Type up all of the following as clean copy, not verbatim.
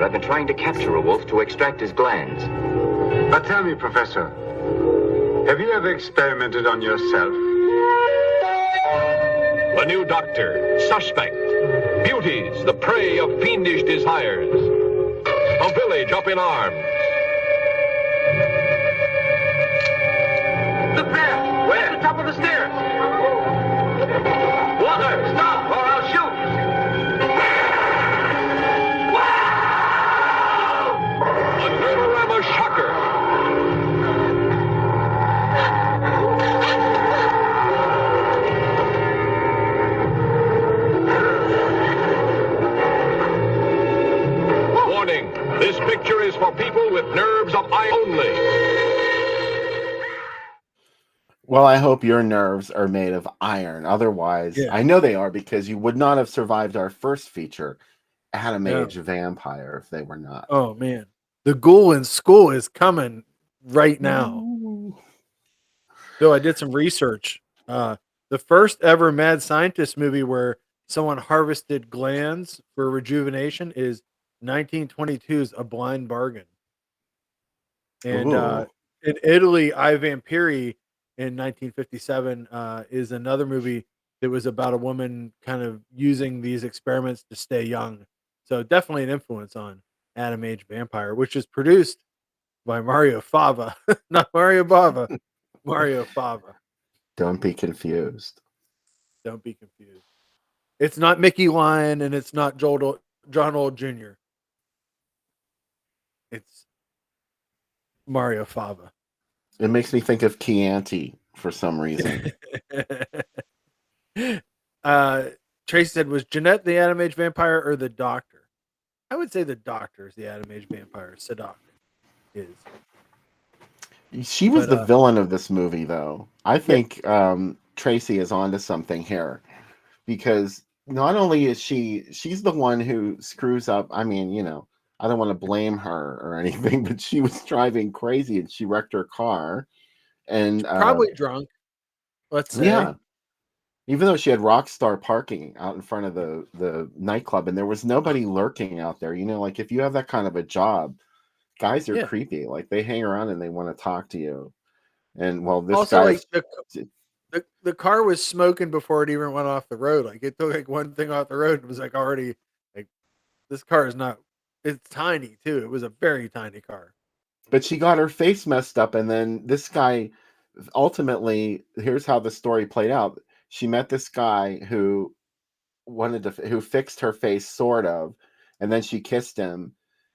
have been trying to capture a wolf to extract his glands. But tell me, Professor, have you ever experimented on yourself? The new doctor, suspect. Beauties, the prey of fiendish desires. A village up in arms. The bear! Where? At the top of the stairs! Water! Stop, or I'll shoot! A Nerorama shocker. Warning, this picture is for people with nerves of iron only. Well, I hope your nerves are made of iron. Otherwise, Yeah. I know they are, because you would not have survived our first feature, Adam Age Vampire, if they were not. Oh man, the Ghoul in School is coming right now. Ooh. So I did some research. The first ever mad scientist movie where someone harvested glands for rejuvenation is 1922's A Blind Bargain. And Ooh. in Italy, I Vampiri in 1957 is another movie that was about a woman kind of using these experiments to stay young. So definitely an influence on Adam Age Vampire, which is produced by Mario Fava, not Mario Bava, Mario Fava. Don't be confused. Don't be confused. It's not Mickey Lyon and it's not John Old Jr. It's Mario Fava. It makes me think of Chianti for some reason. Tracy said, was Jeanette the Adam Age Vampire or the Doctor? I would say the Doctor is the Adam Age Vampire. Sadok is. She was the villain of this movie, though. I think Tracy is onto something here, because not only is she's the one who screws up. I mean, I don't want to blame her or anything, but she was driving crazy and she wrecked her car. And probably drunk, let's say. Yeah. Even though she had rock star parking out in front of the nightclub, and there was nobody lurking out there. Like if you have that kind of a job, guys are creepy. Like they hang around and they want to talk to you. And well, this also, guy, like the car was smoking before it even went off the road. Like it took like one thing off the road and was like already like, this car is not. It's tiny too. It was a very tiny car. But she got her face messed up, and then this guy, ultimately, here's how the story played out. She met this guy who who fixed her face, sort of, and then she kissed him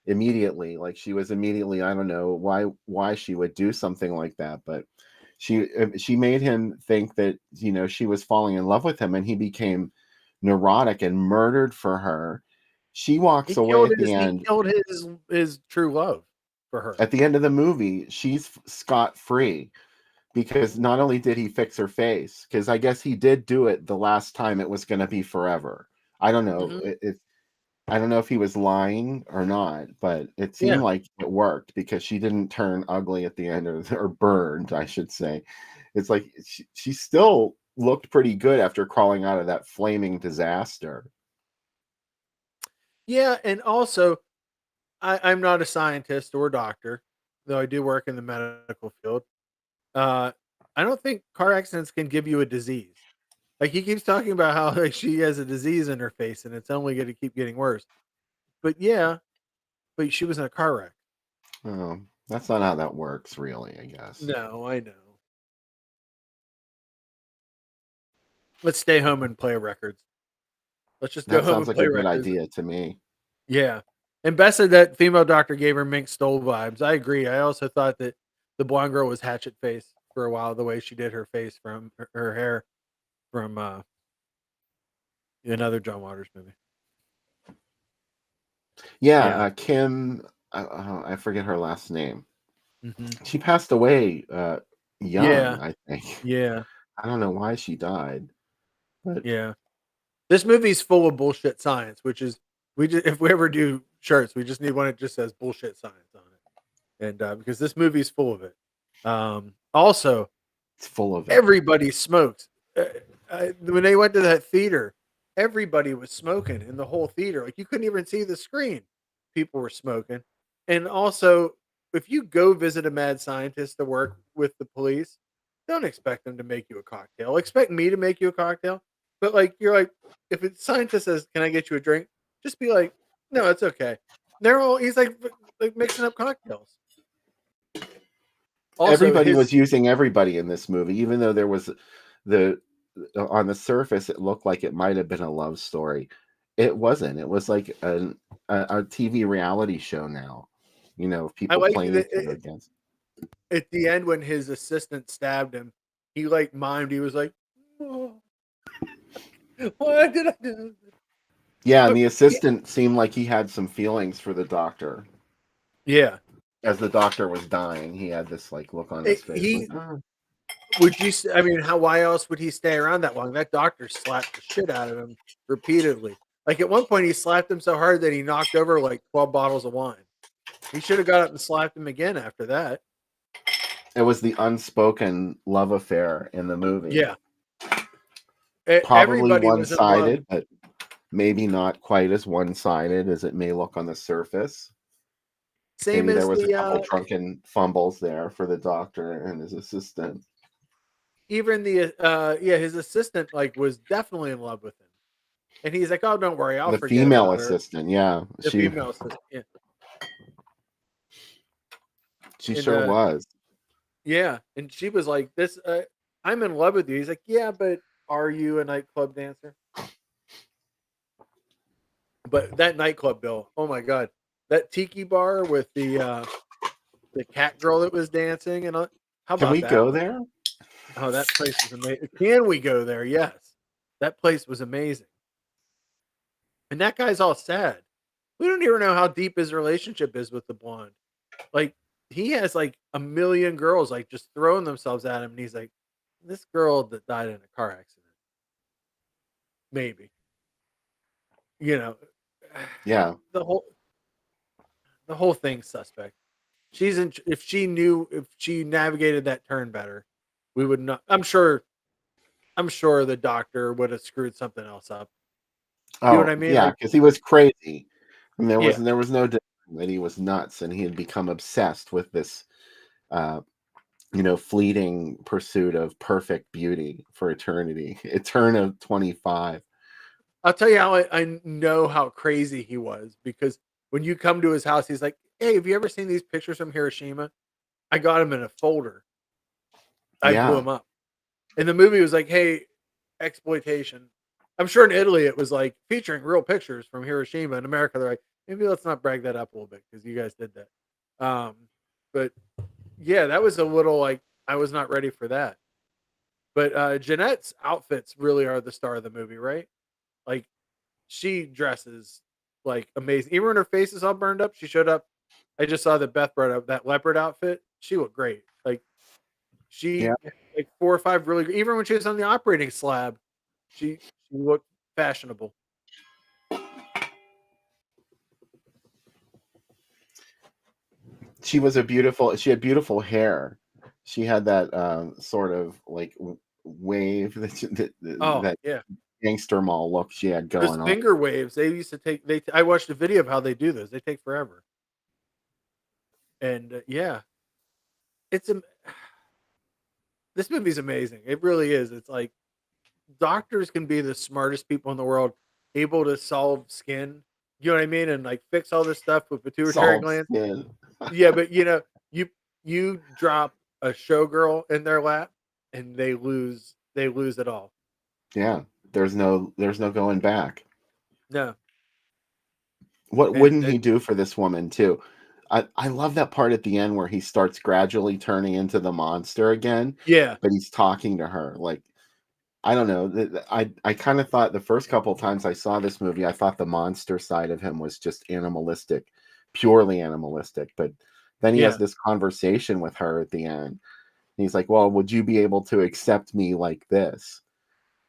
immediately. Like she was immediately, I don't know why she would do something like that, but she made him think that she was falling in love with him, and he became neurotic and murdered for her. She walks away at the end. He killed his true love for her. At the end of the movie, she's scot-free, because not only did he fix her face, because I guess he did do it the last time it was going to be forever. I don't know. Mm-hmm. I don't know if he was lying or not, but it seemed like it worked, because she didn't turn ugly at the end, or burned, I should say. It's like she still looked pretty good after crawling out of that flaming disaster. Yeah, and also, I'm not a scientist or doctor, though I do work in the medical field. I don't think car accidents can give you a disease. Like he keeps talking about how like she has a disease in her face and it's only going to keep getting worse. But she was in a car wreck. Oh, that's not how that works, really, I guess. No, I know. Let's stay home and play records. Let's just go home and play records. That sounds like a good idea to me. Yeah. And Beth said that female doctor gave her Mink Stole vibes. I agree. I also thought that the blonde girl was Hatchet Face for a while, the way she did her face from her hair from another John Waters movie. Yeah. Kim, I forget her last name. Mm-hmm. She passed away young, I think. Yeah. I don't know why she died. But yeah. This movie's full of bullshit science, which is if we ever do shirts, we just need one that just says bullshit science on it. And because this movie's full of it. Also, it's full of it. Everybody smokes. When they went to that theater, everybody was smoking in the whole theater. Like you couldn't even see the screen. people were smoking. And also, if you go visit a mad scientist to work with the police, don't expect them to make you a cocktail. Expect me to make you a cocktail. But like you're like, if a scientist says, "Can I get you a drink?" Just be like, "No, it's okay." He's like mixing up cocktails. Also, Everybody was using everybody in this movie, even though there was the on the surface it looked like it might have been a love story. It wasn't. It was like a TV reality show now. You know, I people like playing that each other against. at the end when his assistant stabbed him, he like mimed. He was like, "Oh, why did I do this?" Yeah, and But the yeah, assistant seemed like he had some feelings for the doctor. yeah. As the doctor was dying, he had this like look on his face, like, He "Oh." would you? I mean, how? Why else would he stay around that long? That doctor slapped the shit out of him repeatedly. Like at one point, he slapped him so hard that he knocked over like 12 bottles of wine. He should have got up and slapped him again after that. It was the unspoken love affair in the movie. Yeah, Probably everybody was in love. one-sided, but maybe not quite as one-sided as it may look on the surface. Same Maybe there as was a the couple drunken fumbles there for the doctor and his assistant. even the yeah, his assistant like was definitely in love with him, and he's like, "Oh, don't worry, I'll The forget female about her." assistant, yeah, The female assistant, yeah, she and sure was. yeah, and she was like, "This, I'm in love with you." He's like, "Yeah, but are you a nightclub dancer?" But that nightclub bill, oh my god, that tiki bar with the cat girl that was dancing and all, how Can about we that go place? there? Oh, that place was amazing. Can we go there? Yes, that place was amazing. And that guy's all sad. We don't even know how deep his relationship is with the blonde. Like he has like a million girls like just throwing themselves at him, and he's like, this girl that died in a car accident, maybe. You know, Yeah. the whole thing's suspect. She's in. If she knew, if she navigated that turn better, we would not. I'm sure. I'm sure the doctor would have screwed something else up. You know what Oh, I mean? yeah, Like, because he was crazy, and yeah, there was no denying that he was nuts, and he had become obsessed with this, uh, fleeting pursuit of perfect beauty for eternity, Eterna 25. I'll tell you how I know how crazy he was because when you come to his house, he's like, "Hey, have you ever seen these pictures from Hiroshima? I got them in a folder. I blew Yeah. them up." And the movie was like, "Hey, exploitation." I'm sure in Italy it was like featuring real pictures from Hiroshima. In America, they're like, maybe let's not brag that up a little bit because you guys did that. But yeah, that was a little like I was not ready for that. But Jeanette's outfits really are the star of the movie, right? Like she dresses like amazing. Even when her face is all burned up, she showed up. I just saw that Beth brought up that leopard outfit. She looked great. Like Yeah. she like 4 or 5 really even when she was on the operating slab, she looked fashionable. She had beautiful hair. She had that, sort of, like, w wave Oh that yeah. gangster mall look she had Those going on. finger waves, they used to take I watched a video of how they do those. They take forever. And yeah, it's this movie's amazing. It really is. It's like doctors can be the smartest people in the world, able to solve skin. You know what I mean? And like fix all this stuff with pituitary Salt glands. skin. Yeah, but you drop a showgirl in their lap and they lose it all. Yeah. There's no going back. No. What And wouldn't he do for this woman too? I love that part at the end where he starts gradually turning into the monster again, yeah. but he's talking to her. Like, I don't know. I kind of thought the first couple of times I saw this movie, I thought the monster side of him was just animalistic, purely animalistic. But then he has Yeah. this conversation with her at the end. He's like, "Well, would you be able to accept me like this?"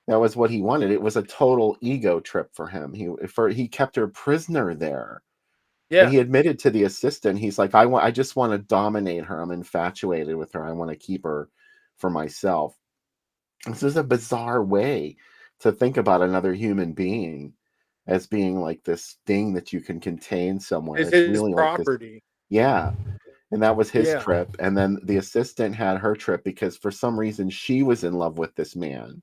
That was what he wanted. It was a total ego trip for him. He kept her prisoner there. And Yeah. he admitted to the assistant, he's like, I just want to dominate her. I'm infatuated with her. I want to keep her for myself." This is a bizarre way to think about another human being. as being like this thing that you can contain somewhere. It's It's his really like this. property. Yeah. And that was his Yeah. trip. And then the assistant had her trip because for some reason she was in love with this man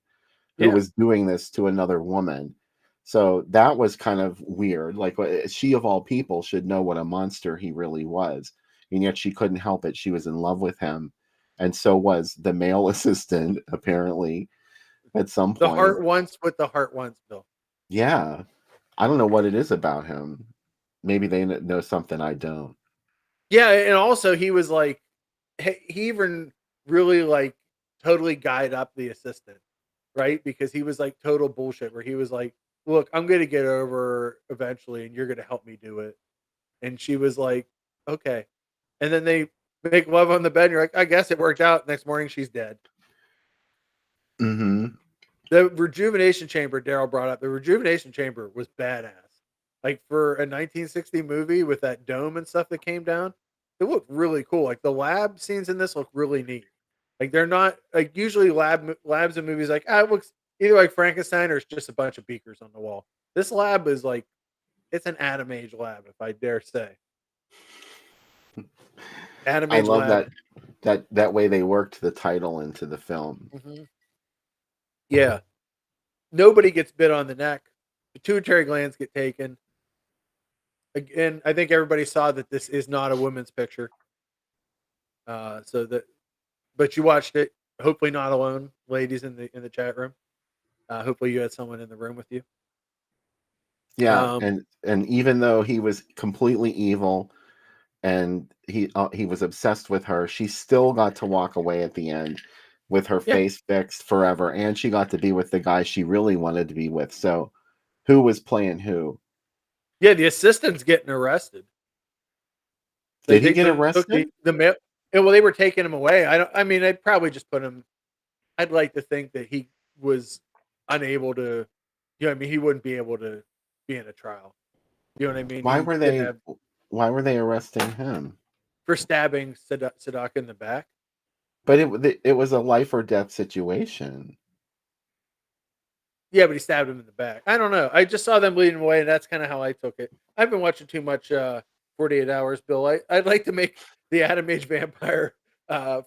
who Yeah. was doing this to another woman. So that was kind of weird. Like she of all people should know what a monster he really was. And yet she couldn't help it. She was in love with him. And so was the male assistant, apparently, at some The point. heart wants what the heart wants, Bill. Yeah. I don't know what it is about him. Maybe they know something I don't. Yeah, and also he was like, he even really like totally guyed up the assistant, right? Because he was like total bullshit. Where he was like, "Look, I'm gonna get over eventually, and you're gonna help me do it." And she was like, "Okay." And then they make love on the bed. And you're like, "I guess it worked out." Next morning, she's dead. Mm-hmm. The rejuvenation chamber Daryl brought up. The rejuvenation chamber was badass. Like for a 1960 movie with that dome and stuff that came down, it looked really cool. Like the lab scenes in this look really neat. Like they're not like usually labs in movies like it looks either like Frankenstein or it's just a bunch of beakers on the wall. This lab is like it's an Atom Age lab, if I dare say. Atom I Age love lab. that way they worked the title into the film. Mm-hmm. Yeah. Nobody gets bit on the neck. Pituitary glands get taken. Again, I think everybody saw that this is not a woman's picture. But you watched it. Hopefully not alone, ladies in the chat room. Hopefully you had someone in the room with you. Yeah, and even though he was completely evil and he was obsessed with her, she still got to walk away at the end with her face fixed forever, and she got to be with the guy she really wanted to be with. So, who was playing who? Yeah, the assistant's getting arrested. Did he get arrested? The mail. Well, they were taking him away. I mean, I'd probably just put him. I'd like to think that he was unable to. You know, what I mean, he wouldn't be able to be in a trial. You know what I mean? Why were they arresting him? For stabbing Sadak in the back. But it was a life or death situation. Yeah, but he stabbed him in the back. I don't know. I just saw them leading away, and that's kind of how I took it. I've been watching too much 48 Hours, Bill. I'd like to make the Atom Age Vampire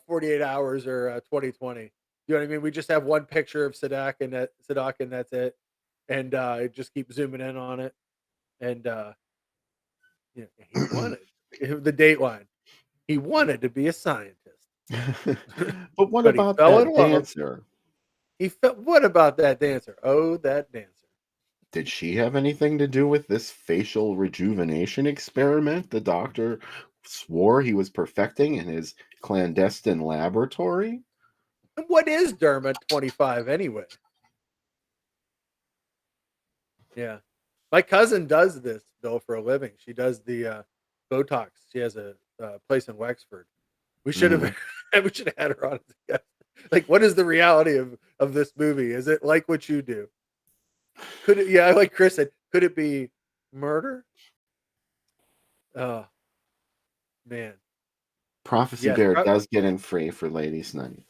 48 Hours or 2020. You know what I mean? We just have one picture of Sadak, and that's it. And just keep zooming in on it. And he wanted the Dateline. He wanted to be a scientist. But what But about he fell that in love. dancer? What about that dancer? Oh, that dancer. Did she have anything to do with this facial rejuvenation experiment the doctor swore he was perfecting in his clandestine laboratory? And what is Derma 25 anyway? Yeah. My cousin does this, Bill, for a living. She does the Botox. She has a place in Wexford. We should have we should have had her on as a guest. Like, what is the reality of this movie? Is it like what you do? Could it? Yeah, like Chris said, could it be murder? Oh, man. Prophecy Bear does get in free for ladies' night.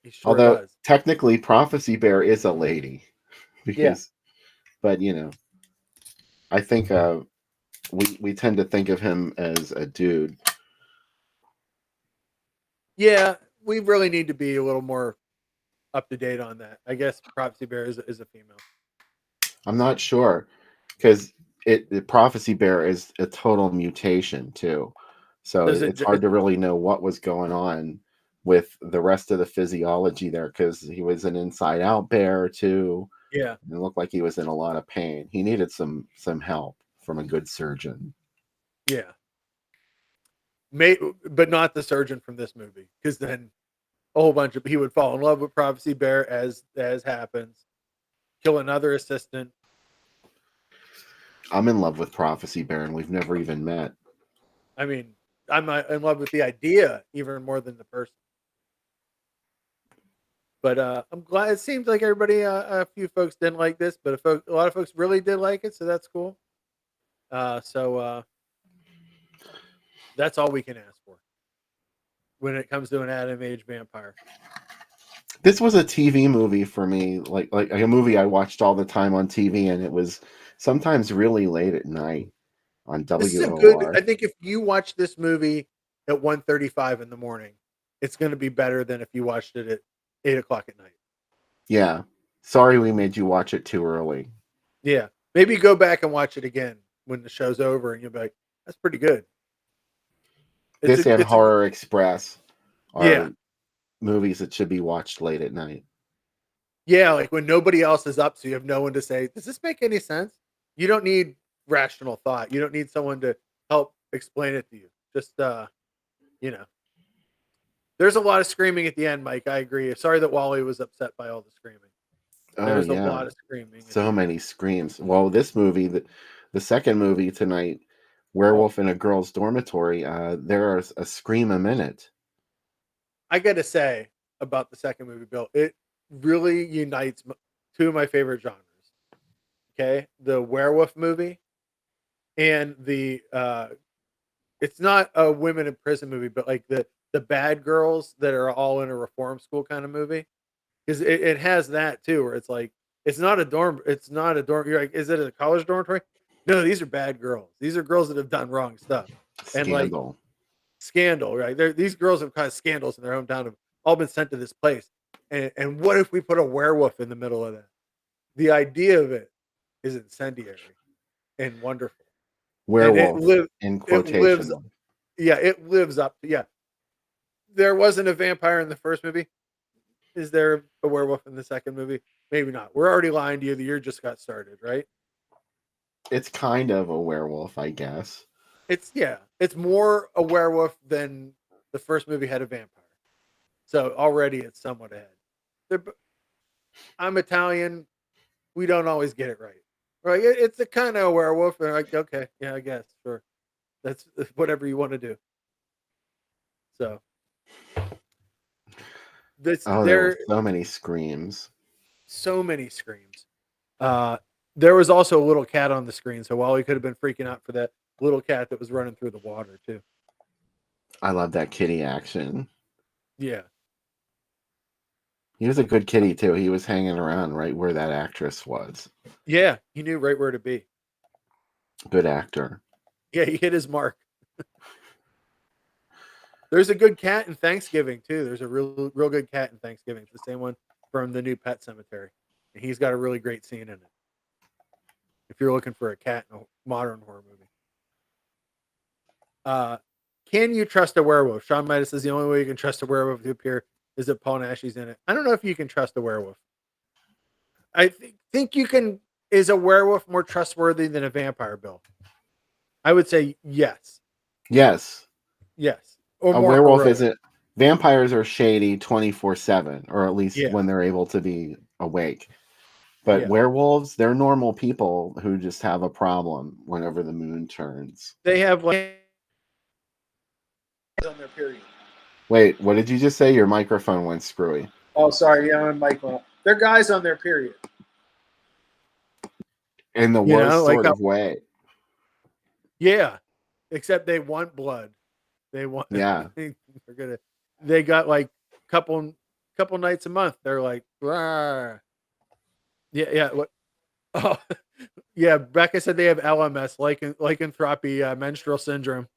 He sure Although does. technically Prophecy Bear is a lady. But I think we tend to think of him as a dude. Yeah, we really need to be a little more up to date on that. I guess Prophecy Bear is a female. I'm not sure because the Prophecy Bear is a total mutation too, so it's hard to really know what was going on with the rest of the physiology there because he was an inside out bear too. Yeah, it looked like he was in a lot of pain. He needed some help from a good surgeon. Yeah, but not the surgeon from this movie, because then a whole bunch of he would fall in love with Prophecy Bear as happens, kill another assistant. I'm in love with Prophecy Bear, and we've never even met. I mean, I'm in love with the idea even more than the person. But I'm glad. It seems like everybody, a few folks didn't like this, but a lot of folks really did like it, so that's cool. So that's all we can ask for when it comes to an Atom Age vampire. This was a TV movie for me, like a movie I watched all the time on TV, and it was sometimes really late at night on This is a good. WOR. I think if you watch this movie at 1:35 in the morning, it's going to be better than if you watched it at 8 o'clock at night. Yeah. Sorry we made you watch it too early. Yeah, maybe go back and watch it again when the show's over, and you'll be like, "That's pretty good." This and Horror Express are Yeah. movies that should be watched late at night. Yeah, like when nobody else is up, so you have no one to say, "Does this make any sense?" You don't need rational thought. You don't need someone to help explain it to you. Just you know, there's a lot of screaming at the end, Mike. I agree. Sorry that Wally was upset by all the screaming. There's a lot of screaming. So many screams. Well, this movie, the second movie tonight, Werewolf in a Girl's Dormitory, there's a scream a minute. I got to say about the second movie, Bill, it really unites two of my favorite genres. Okay, the werewolf movie and the it's not a women in prison movie, but like the bad girls that are all in a reform school kind of movie. Because it has that too, where it's like it's not a dorm. You're like, is it a college dormitory? No, these are bad girls. These are girls that have done wrong stuff. And like scandal, right? These girls have caused scandals in their hometown, have all been sent to this place. And what if we put a werewolf in the middle of that? The idea of it is incendiary and wonderful. Werewolf in quotation. It lives up. Yeah, there wasn't a vampire in the first movie. Is there a werewolf in the second movie? Maybe not. We're already lying to you. The year just got started, right? It's kind of a werewolf, I guess. It's more a werewolf than the first movie had a vampire. So already it's somewhat ahead. I'm Italian. We don't always get it right. Right? It's a kind of a werewolf. And like, okay, yeah, I guess. Sure. That's whatever you want to do. So there were so many screams. So many screams. There was also a little cat on the screen, so Wally could have been freaking out for that little cat that was running through the water too. I love that kitty action. Yeah. He was a good kitty too. He was hanging around right where that actress was. Yeah, he knew right where to be. Good actor. Yeah, he hit his mark. There's a good cat in Thanksgiving too. There's a real good cat in Thanksgiving. It's the same one from the new Pet Cemetery. And he's got a really great scene in it. If you're looking for a cat in a modern horror movie. Can you trust a werewolf? Sean Midas says the only way you can trust a werewolf to appear is if Paul Nashi's in it. I don't know if you can trust a werewolf. I think you can. Is a werewolf more trustworthy than a vampire, Bill? I would say yes. Yes. Yes. Or a werewolf isn't. Vampires are shady 24/7, or at least when they're able to be awake. But werewolves, they're normal people who just have a problem whenever the moon turns. They have like on their period. Wait, what did you just say? Your microphone went screwy. Oh, sorry. Yeah, my mic went. They're guys on their period. In the worst sort of way. Yeah, except they want blood. They want. Yeah. They got like couple nights a month. They're like, rawr. Yeah. What? Oh, yeah. Becca said they have LMS, lycanthropy, menstrual syndrome,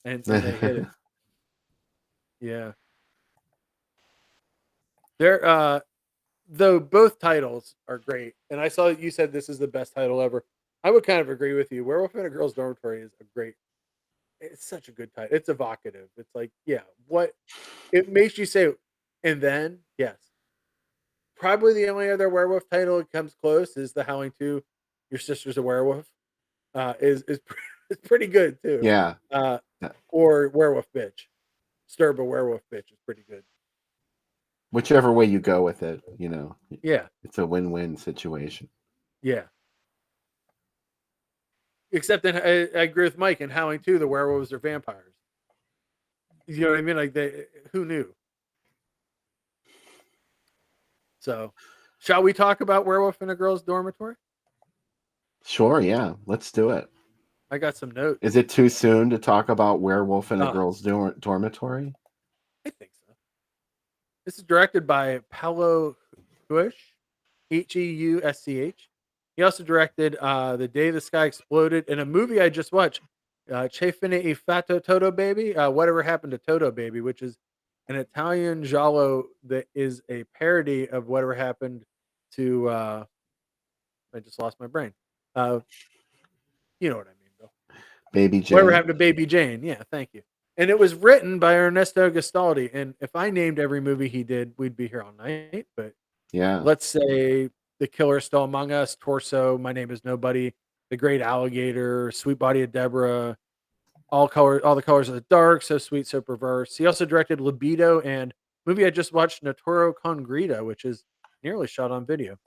and so they hit it. Yeah. They're though both titles are great, and I saw that you said this is the best title ever. I would kind of agree with you. Werewolf in a Girl's Dormitory is a great. It's such a good title. It's evocative. It's like, yeah, what it makes you say, and then yes. Probably the only other werewolf title that comes close is The Howling 2. Your Sister's a Werewolf. Is pretty good too. Yeah. Or Werewolf Bitch. Sturba Werewolf Bitch is pretty good. Whichever way you go with it, you know. Yeah. It's a win-win situation. Yeah. Except that I agree with Mike. In Howling 2, the werewolves are vampires. You know what I mean? Like who knew? So, shall we talk about Werewolf in a Girl's Dormitory? Sure, yeah. Let's do it. I got some notes. Is it too soon to talk about Werewolf in a Girl's Dormitory? I think so. This is directed by Paolo Husch, Heusch. He also directed The Day the Sky Exploded and a movie I just watched, Che Fine e Fatto Toto Baby, Whatever Happened to Toto Baby, which is an Italian giallo that is a parody of Whatever Happened to, I just lost my brain. Uh, you know what I mean, Bill. Baby Whatever Jane. Happened to Baby Jane. Yeah, thank you. And it was written by Ernesto Gastaldi. And if I named every movie he did, we'd be here all night. But Yeah. let's say The Killer Still Among Us, Torso, My Name Is Nobody, The Great Alligator, Sweet Body of Deborah, All the Colors of the Dark, So Sweet, So Perverse. He also directed Libido and movie I just watched, Naturo Con Grida, which is nearly shot on video.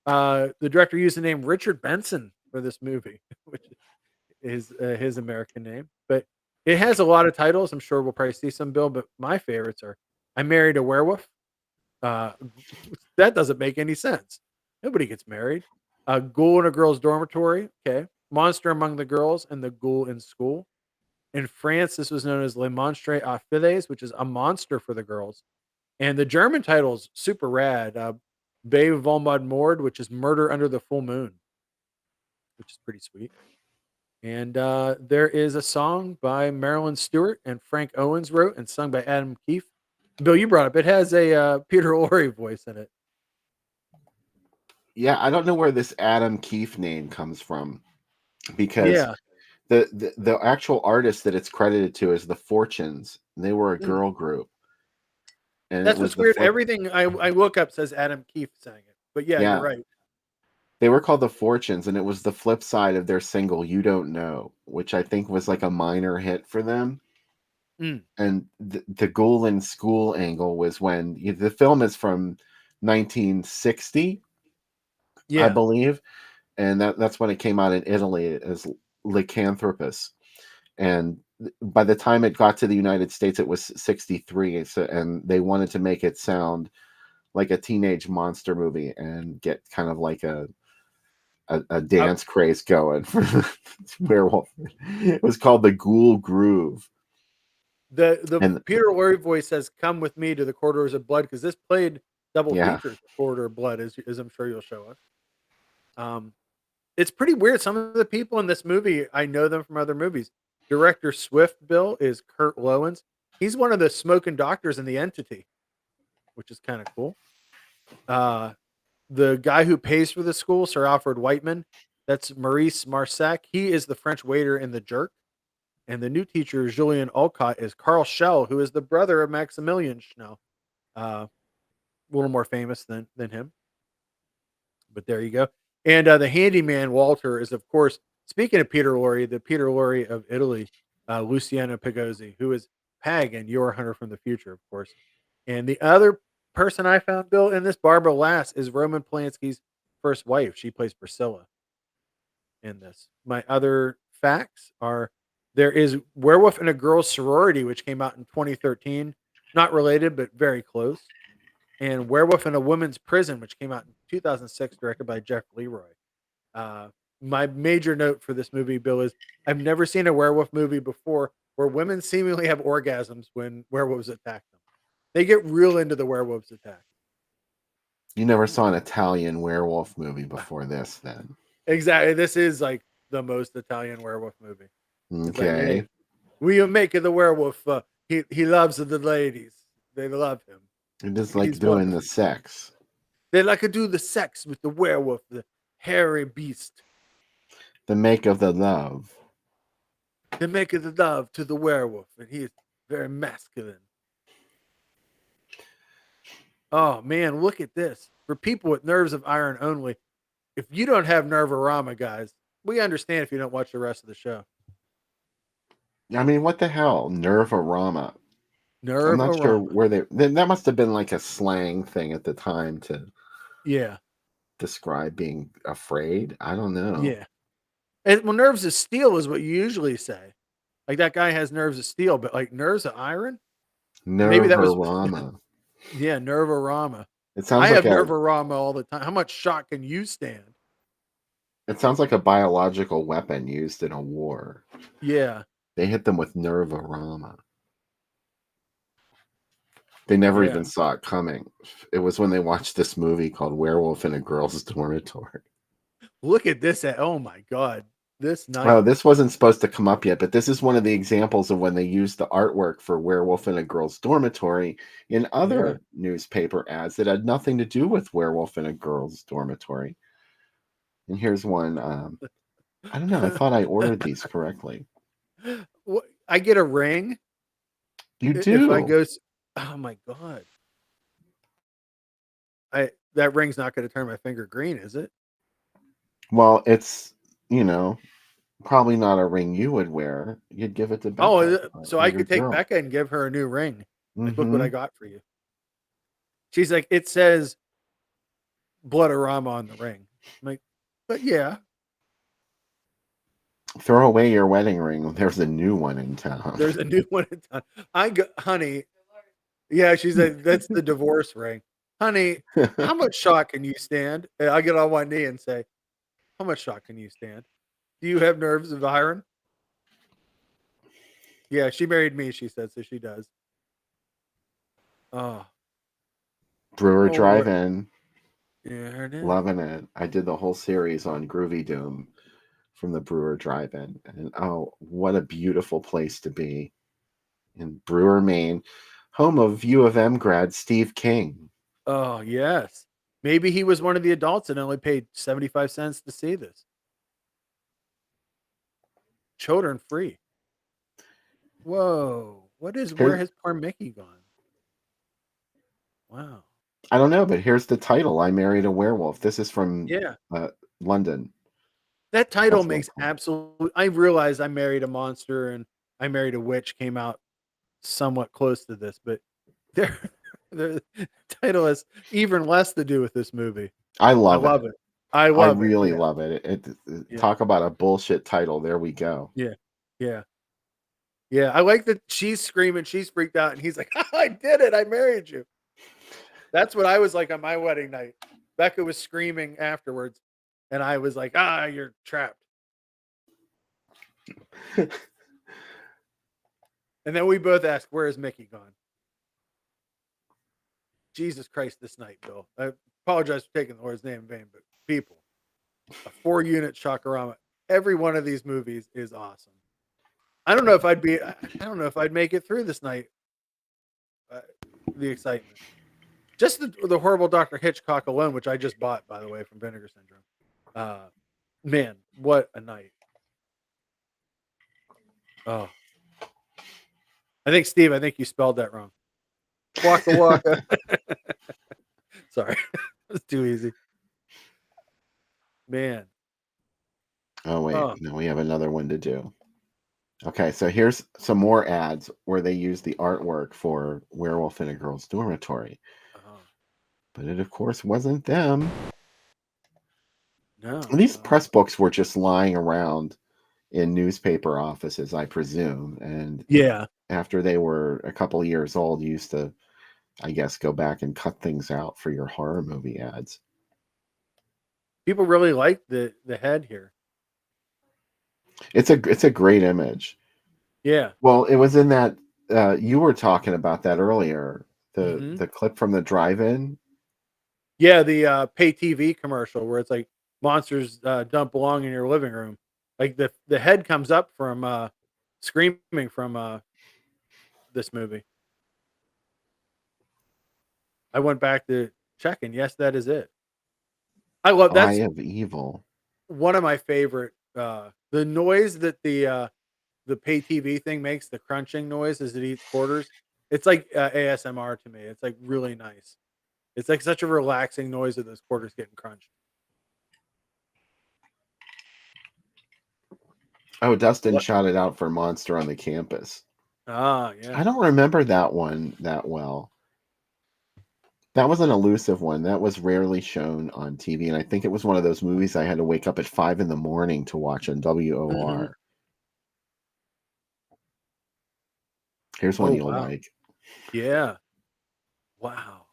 The director used the name Richard Benson for this movie, which is his American name. But it has a lot of titles. I'm sure we'll probably see some, Bill. But my favorites are I Married a Werewolf. Uh, that doesn't make any sense. Nobody gets married. A Ghoul in a Girl's Dormitory. Okay. Monster Among the Girls and the Ghoul in School. In France, this was known as Le Monstre à Filets, which is a monster for the girls. And the German title's super rad. Be Volmod Mord, which is Murder Under the Full Moon, which is pretty sweet. And there is a song by Marilyn Stewart and Frank Owens wrote and sung by Adam Keefe. Bill, you brought up it has a Peter Lorre voice in it. Yeah, I don't know where this Adam Keefe name comes from because Yeah. the actual artist that it's credited to is the Fortunes. And they were a Mm. girl group. And That's it was what's the weird. Everything I look up says Adam Keefe sang it. But yeah, Yeah. you're right. They were called the Fortunes, and it was the flip side of their single "You Don't Know," which I think was like a minor hit for them. Mm. And the Ghoul in School angle was when the film is from 1960, I Yeah. believe, and that's when it came out in Italy as Lycanthropus. And by the time it got to the United States, it was 63, and they wanted to make it sound like a teenage monster movie and get kind of like a dance craze going for werewolf. It was called the Ghoul Groove. The Peter Lorre voice says, "Come with me to the Corridors of Blood," because this played double Yeah. features of Corridor of Blood, as I'm sure you'll show us. It's pretty weird. Some of the people in this movie, I know them from other movies. Director Swift, Bill, is Kurt Lowens. He's one of the smoking doctors in The Entity, which is kind of cool. The guy who pays for the school, Sir Alfred Whiteman, that's Maurice Marsac. He is the French waiter in The Jerk. And the new teacher, Julien Olcott, is Carl Schell, who is the brother of Maximilian Schell. A little more famous than him. But there you go. And the handyman, Walter, is, of course, speaking of Peter Lorre, the Peter Lorre of Italy, Luciano Pigozzi, who is Peg and Your Hunter from the Future, of course. And the other person I found, Bill, in this, Barbara Lass, is Roman Polanski's first wife. She plays Priscilla in this. My other facts are there is Werewolf in a Girls Sorority, which came out in 2013. Not related, but very close. And Werewolf in a Women's Prison, which came out in 2006, directed by Jeff Leroy. My major note for this movie, Bill, is I've never seen a werewolf movie before where women seemingly have orgasms when werewolves attack them. They get real into the werewolves attack. You never saw an Italian werewolf movie before this, then? Exactly. This is like the most Italian werewolf movie. It's like, Okay. hey, we make the werewolf. He loves the ladies. They love him. You're just like He's doing wonderful. the sex. They like to do the sex with the werewolf, the hairy beast. The make of the love. They make the love to the werewolf, and he is very masculine. Oh man, look at this. For people with nerves of iron only, if you don't have Nervorama, guys, we understand if you don't watch the rest of the show. I mean, what the hell? Nervorama. I'm not sure Nervorama. where that must have been like a slang thing at the time to Yeah. describe being afraid. I don't know. Yeah. And well, nerves of steel is what you usually say. Like that guy has nerves of steel, but like nerves of iron? Maybe that was Nervorama. yeah, Nervorama. It sounds I like have Nervorama all the time. How much shock can you stand? it sounds like a biological weapon used in a war. Yeah. They hit them with Nervorama. They never Yeah. even saw it coming. It was when they watched this movie called Werewolf in a Girl's Dormitory. Look at this. Oh my God. This night. Oh, this wasn't supposed to come up yet, but this is one of the examples of when they used the artwork for Werewolf in a Girl's Dormitory in other newspaper ads that had nothing to do with Werewolf in a Girl's Dormitory. And here's one. I don't know. I thought I ordered these correctly. I get a ring. You do. If I go. Oh my God. That ring's not going to turn my finger green, is it? Well, it's, probably not a ring you would wear. You'd give it to Becca. So I could take Becca and give her a new ring. Like, look what I got for you. She's like, it says Bloodorama on the ring. I'm like, but yeah. Throw away your wedding ring. There's a new one in town. There's a new one in town. Honey. Yeah, she's like, that's the divorce ring. Honey, how much shock can you stand? And I get on one knee and say, how much shock can you stand? Do you have nerves of iron? Yeah, she married me, she said, so she does. Oh. Brewer Drive-In. Yeah, it is. Loving it. I did the whole series on Groovy Doom from the Brewer Drive-In. And what a beautiful place to be in Brewer, Maine, home of U of M grad Steve King. Oh, yes. Maybe he was one of the adults and only paid 75 cents to see this. Children free. Whoa. Where has poor Mickey gone? Wow. I don't know, but here's the title. I Married a Werewolf. This is from London. That title makes absolute. I realize I Married a Monster and I Married a Witch came out somewhat close to this, but the title has even less to do with this movie. I love it. I really love it. Talk about a bullshit title. There we go. Yeah. I like that she's screaming, she's freaked out, and he's like, oh, I did it. I married you. That's what I was like on my wedding night. Becca was screaming afterwards, and I was like, you're trapped. And then we both asked, where is Mickey gone? Jesus Christ, this night, Bill. I apologize for taking the Lord's name in vain, but people, a 4-unit Shockorama. Every one of these movies is awesome. I don't know if I'd make it through this night. The excitement. Just the horrible Dr. Hitchcock alone, which I just bought, by the way, from Vinegar Syndrome. Man, what a night. Oh. Steve, I think you spelled that wrong. Waka waka. Sorry. It was too easy. Man. Oh, wait. No, we have another one to do. Okay, so here's some more ads where they use the artwork for Werewolf in a Girl's Dormitory. But it, of course, wasn't them. No. These press books were just lying around in newspaper offices, I presume. And after they were a couple of years old, you used to, I guess, go back and cut things out for your horror movie ads. People really like the head here. It's a great image. Yeah. Well, it was in that you were talking about that earlier. The clip from the drive-in. Yeah, the pay TV commercial where it's like monsters don't belong in your living room. Like the head comes up from screaming from this movie. I went back to check, and yes, that is it. I love that. Eye of Evil. One of my favorite. The noise that the pay TV thing makes, the crunching noise as it eats quarters. It's like ASMR to me. It's like really nice. It's like such a relaxing noise of those quarters getting crunched. Oh, Dustin shouted out for Monster on the Campus. Ah, yeah. I don't remember that one that well. That was an elusive one. That was rarely shown on TV, and I think it was one of those movies I had to wake up at 5 a.m. to watch on WOR. Here's one you'll like. Yeah. Wow.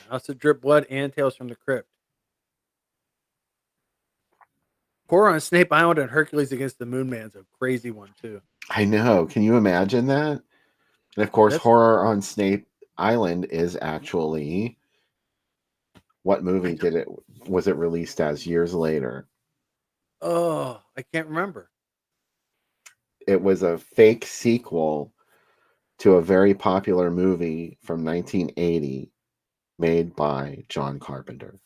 House of Drip Blood and Tales from the Crypt. Horror on Snape Island and Hercules Against the Moon Man's a crazy one too. I know. Can you imagine that? And of course, Horror on Snape Island is actually What movie was it released as years later? Oh, I can't remember. It was a fake sequel to a very popular movie from 1980 made by John Carpenter.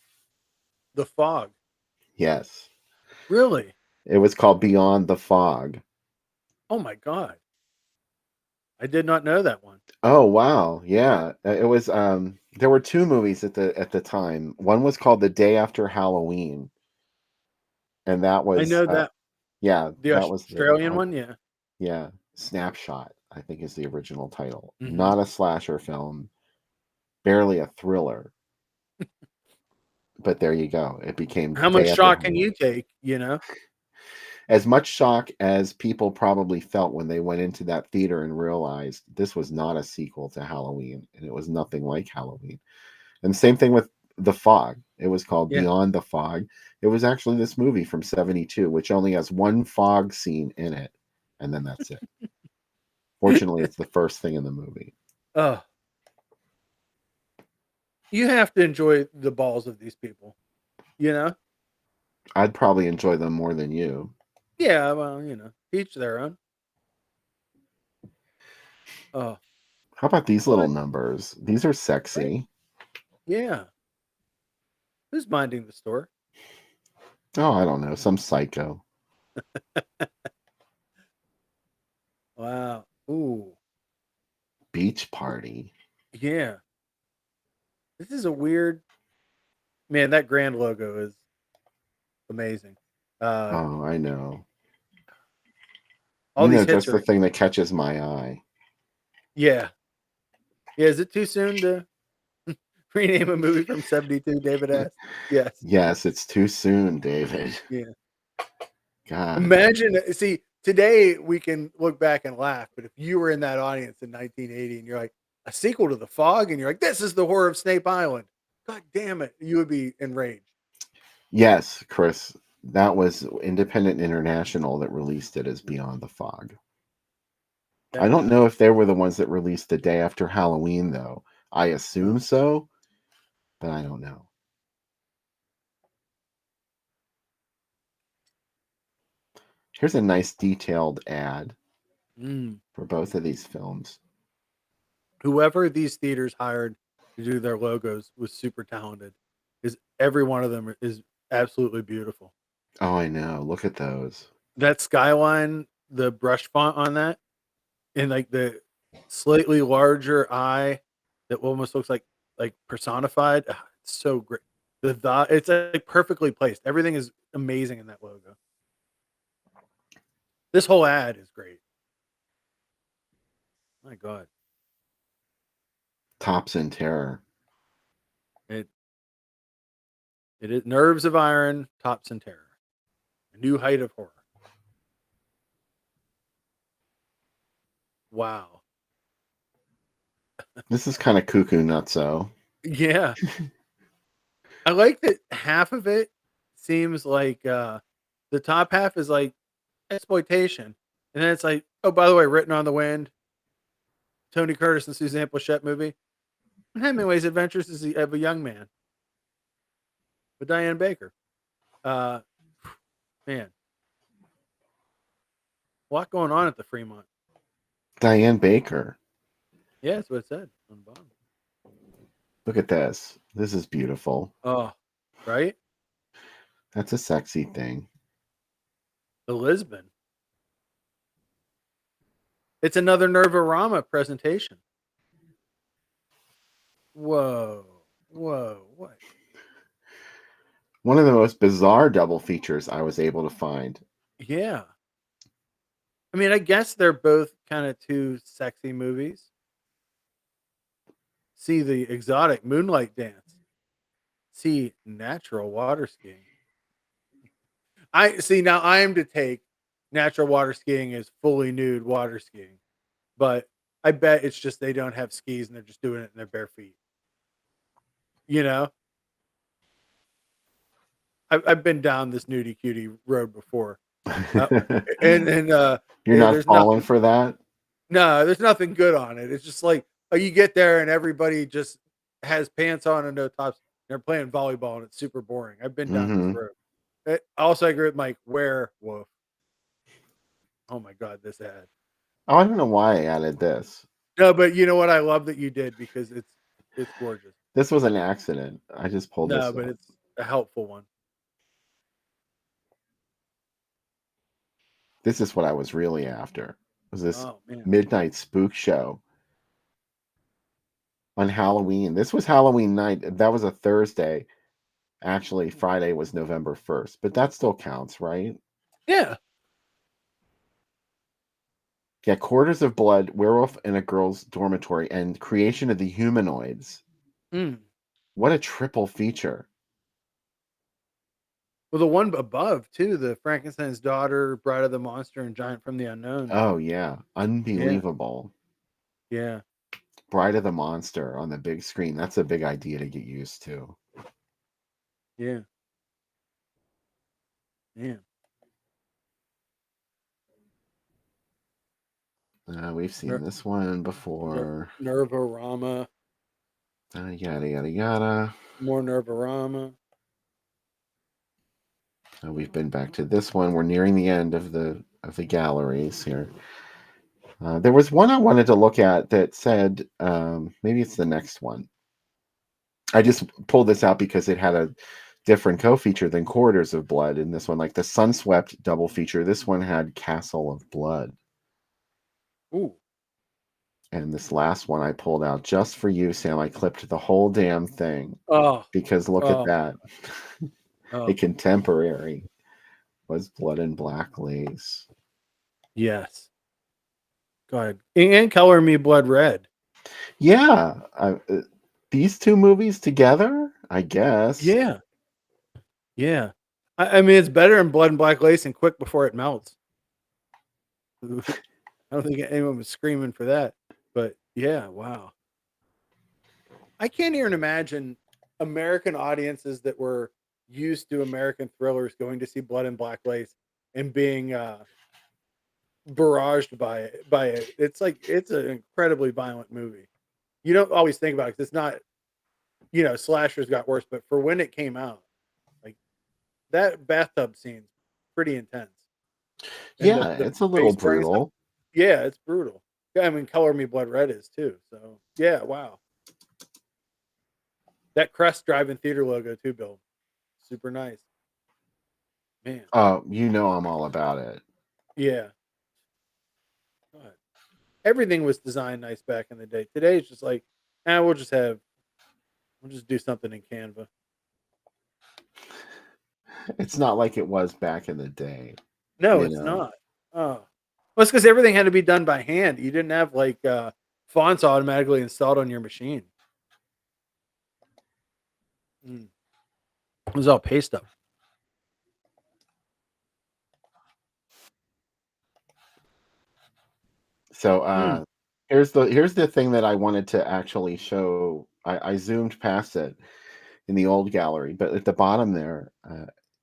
The Fog. Yes. Really? It was called Beyond the Fog. Oh my God. I did not know that one. Oh wow. Yeah. It was there were two movies at the time. One was called The Day After Halloween. And that I was know that the that was Australian one, yeah. Yeah, Snapshot, I think is the original title. Mhm. Not a slasher film, barely a thriller. But there you go. It became How much shock can you take, you know? As much shock as people probably felt when they went into that theater and realized this was not a sequel to Halloween, and it was nothing like Halloween. And same thing with The Fog. It was called Yeah. Beyond the Fog. It was actually this movie from 1972, which only has one fog scene in it, and then that's it. Fortunately, it's the first thing in the movie. Oh. You have to enjoy the balls of these people, you know? I'd probably enjoy them more than you. Yeah, well, you know, each their own. Oh, How about these little What? numbers? These are sexy. yeah. Who's minding the store? Oh, I don't know. Some psycho. Wow. Ooh, Beach party. yeah. This is a weird man. That grand logo is amazing. Oh, I know. All You know, these hits just the are, thing that catches my eye. yeah. Yeah, is it too soon to rename a movie from 72, David asked? Yes. Yes, it's too soon, David. Yeah. God. Imagine, see, today we can look back and laugh, but if you were in that audience in 1980 and you're like, a sequel to The Fog, and you're like, this is the horror of Snape Island. God damn it. You would be enraged. Yes, Chris. That was Independent International that released it as Beyond the Fog. I don't know if they were the ones that released The Day After Halloween, though. I assume so, but I don't know. Here's a nice detailed ad for both of these films. Whoever these theaters hired to do their logos was super talented. Because every one of them is absolutely beautiful. Oh, I know. Look at those. That skyline, the brush font on that, and like the slightly larger eye that almost looks like personified. It's so great. It's like perfectly placed. Everything is amazing in that logo. This whole ad is great. My God. Tops in Terror. It is Nerves of Iron, Tops in Terror. A new height of horror. Wow. This is kind of cuckoo nutso. Yeah. I like that half of it seems like the top half is like exploitation. And then it's like, oh, by the way, Written on the Wind, Tony Curtis and Suzanne Plachette movie. And Hemingway's Adventures of a Young Man with Diane Baker. Man. A lot going on at the Fremont. Diane Baker. Yeah, that's what it said on the bottom. Look at this. This is beautiful. Oh, right? That's a sexy thing. The Lisbon. It's another Nervorama presentation. Whoa. What? One of the most bizarre double features I was able to find. Yeah. I mean, I guess they're both kind of two sexy movies. See the exotic moonlight dance. See natural water skiing. Now I am to take natural water skiing as fully nude water skiing. But I bet it's just they don't have skis and they're just doing it in their bare feet. You know? I've been down this nudie cutie road before. You're not falling for that? No, there's nothing good on it. It's just like, oh, you get there and everybody just has pants on and no tops. They're playing volleyball and it's super boring. I've been down this Hmm. road. Also, I agree with Mike. Werewolf. Oh my god, this ad. Oh, I don't know why I added this. No, but you know what? I love that you did because it's gorgeous. This was an accident. I just pulled No, this but up. it's a helpful one. This is what I was really after. Was this Oh man. midnight spook show on Halloween? This was Halloween night. That was a Thursday. Actually, Friday was November 1st, but that still counts, right? Yeah. Yeah, Quarters of Blood, Werewolf in a Girl's Dormitory, and Creation of the Humanoids. Mm. What a triple feature. Well, the one above too, the Frankenstein's Daughter, Bride of the Monster, and Giant from the Unknown. Oh, yeah. Unbelievable. Yeah. Bride of the Monster on the big screen. That's a big idea to get used to. Yeah. Yeah. We've seen this one before. Nervorama. Yada, yada, yada. More Nervorama. We've been back to this one. We're nearing the end of the galleries here. There was one I wanted to look at that said, maybe it's the next one. I just pulled this out because it had a different co-feature than Quarters of Blood in this one, like the Sunswept double feature. This one had Castle of Blood. Ooh. And this last one I pulled out just for you, Sam. I clipped the whole damn thing. Oh. Because look at that. Oh. A contemporary was Blood and Black Lace. Yes. Go ahead. And Color Me Blood Red. Yeah. These two movies together, I guess. Yeah. Yeah. I mean, it's better in Blood and Black Lace and Quick Before It Melts. I don't think anyone was screaming for that. But yeah, wow. I can't even imagine American audiences that were used to American thrillers going to see Blood and Black Lace and being barraged by it. It's like it's an incredibly violent movie. You don't always think about it 'cause it's not, slashers got worse, but for when it came out, like that bathtub scene's pretty intense. And Yeah, the it's a little face burning stuff, brutal. yeah, it's brutal. Yeah, I mean, Color Me Blood Red is too. So yeah, wow. That Crest Drive-In Theater logo too, Bill. Super nice. Man. You know I'm all about it. Yeah. God. Everything was designed nice back in the day. Today it's just like, we'll just do something in Canva. It's not like it was back in the day. No, it's not. Oh. Well, it's because everything had to be done by hand. You didn't have like fonts automatically installed on your machine. It was all paste up. So here's the thing that I wanted to actually show. I zoomed past it in the old gallery, but at the bottom there,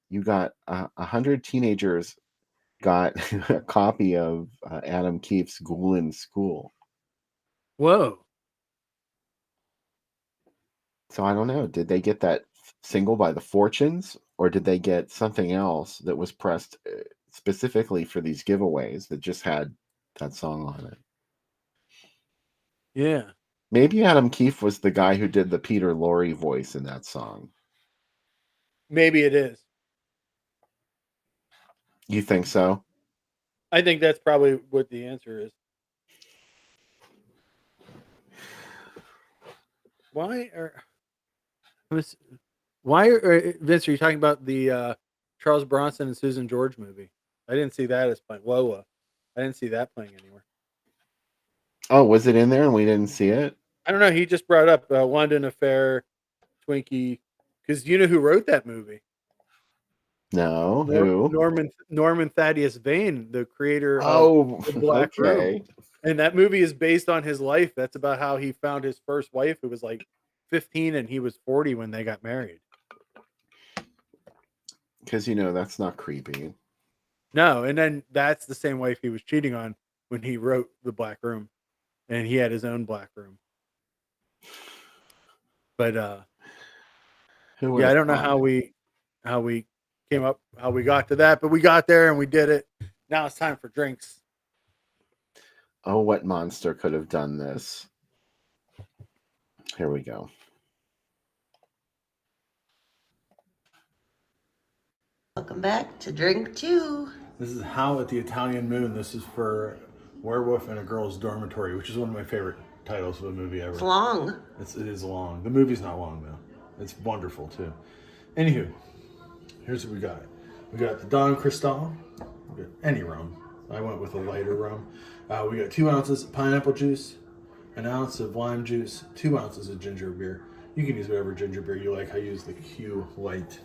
you got 100 teenagers got a copy of Adam Keefe's Ghoul in School. Whoa. So I don't know. Did they get that single by the Fortunes, or did they get something else that was pressed specifically for these giveaways that just had that song on it? Yeah. Maybe Adam Keefe was the guy who did the Peter Lorre voice in that song. Maybe it is. You think so? I think that's probably what the answer is. Vince, are you talking about the Charles Bronson and Susan George movie? I didn't see that as playing. Lola. I didn't see that playing anywhere. Oh, was it in there and we didn't see it? I don't know. He just brought up London Affair, Twinkie, because you know who wrote that movie? No, who? Norman Thaddeus Vane, the creator of The Black okay. Room. And that movie is based on his life. That's about how he found his first wife, who was like 15 and he was 40 when they got married. Because that's not creepy. No, and then that's the same wife he was cheating on when he wrote The Black Room, and he had his own Black Room. But Who would Yeah, I have don't know thought how we came up, how we got to that, but we got there and we did it. Now it's time for drinks. Oh, what monster could have done this? Here we go. Welcome back to Drink 2. This is How at the Italian Moon. This is for Werewolf in a Girl's Dormitory, which is one of my favorite titles of a movie ever. It's long. It is long. The movie's not long, though. It's wonderful, too. Anywho, here's what we got. We got the Don Cristal. We got any rum. I went with a lighter rum. We got 2 ounces of pineapple juice, 1 ounce of lime juice, 2 ounces of ginger beer. You can use whatever ginger beer you like. I use the Q Light.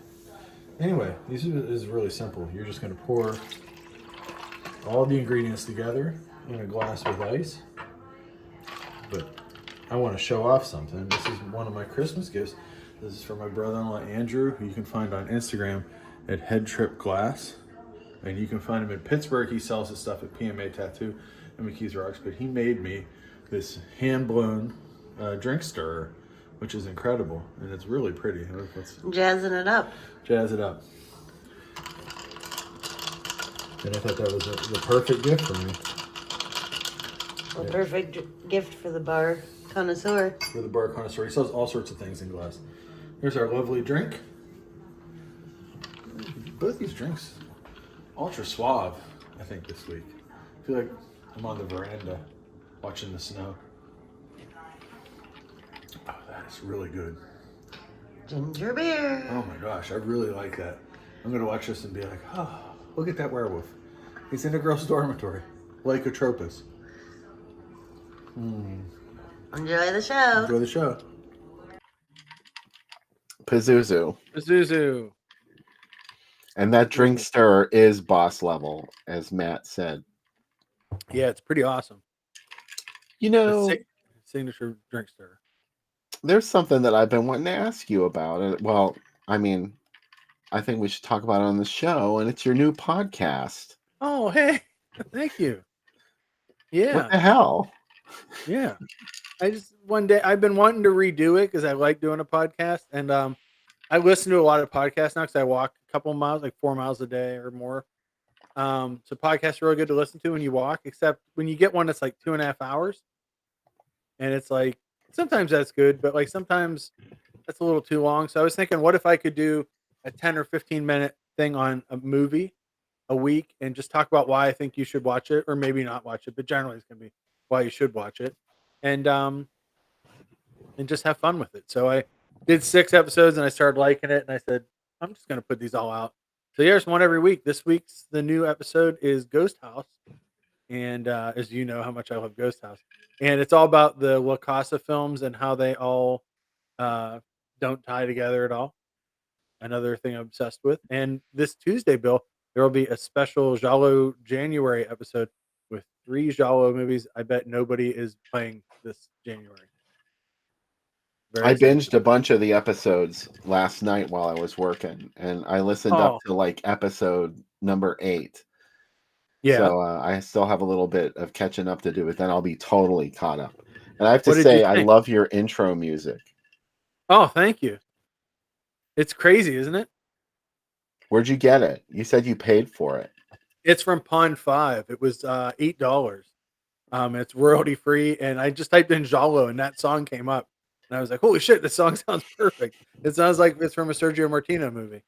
Anyway, this is really simple. You're just going to pour all the ingredients together in a glass with ice. But I want to show off something. This is one of my Christmas gifts. This is for my brother-in-law Andrew, who you can find on Instagram at Head Trip Glass. And you can find him in Pittsburgh. He sells his stuff at PMA Tattoo and McKees Rocks. But he made me this hand-blown drink stirrer, which is incredible. And it's really pretty. Let's Jazzing it up. jazz it up. And I thought that was the perfect gift for me. A perfect gift for the bar connoisseur. For the bar connoisseur. He sells all sorts of things in glass. Here's our lovely drink. Both these drinks, ultra suave, I think, this week. I feel like I'm on the veranda watching the snow. Oh, that is really good. Ginger beer. Oh my gosh, I really like that. I'm going to watch this and be like, oh, look at that werewolf. He's in a girl's dormitory. Lycotropus. Enjoy the show. Enjoy the show. Pazuzu. Pazuzu. And that drink stirrer is boss level, as Matt said. Yeah, it's pretty awesome. You know, Signature drink stirrer. there's something that I've been wanting to ask you about. Well, I mean, I think we should talk about it on the show, and it's your new podcast. Oh, hey. Thank you. Yeah. What the hell? Yeah. One day I've been wanting to redo it because I like doing a podcast, and I listen to a lot of podcasts now because I walk a couple miles, like 4 miles a day or more. So podcasts are really good to listen to when you walk, except when you get one that's like 2.5 hours, and it's like sometimes that's good, but like sometimes that's a little too long. So I was thinking, what if I could do a 10 or 15 minute thing on a movie a week and just talk about why I think you should watch it, or maybe not watch it, but generally it's gonna be why you should watch it, and just have fun with it. So I did 6 episodes and I started liking it, and I said, I'm just gonna put these all out. So there's one every week. This week's the new episode is Ghost House, and as you know how much I love Ghost House, and it's all about the La Casa films and how they all don't tie together at all. Another thing I'm obsessed with. And this Tuesday, Bill, there will be a special Giallo January episode with 3 Giallo movies. I bet nobody is playing this January. I binged a bunch of the episodes last night while I was working, and I listened up to like episode number 8. Yeah. So I still have a little bit of catching up to do, but then I'll be totally caught up. And I have to say, I love your intro music. Oh, thank you. It's crazy, isn't it? Where'd you get it? You said you paid for it. It's from Pond 5. It was $8. It's royalty free, and I just typed in Giallo, and that song came up. And I was like, holy shit, this song sounds perfect. It sounds like it's from a Sergio Martino movie.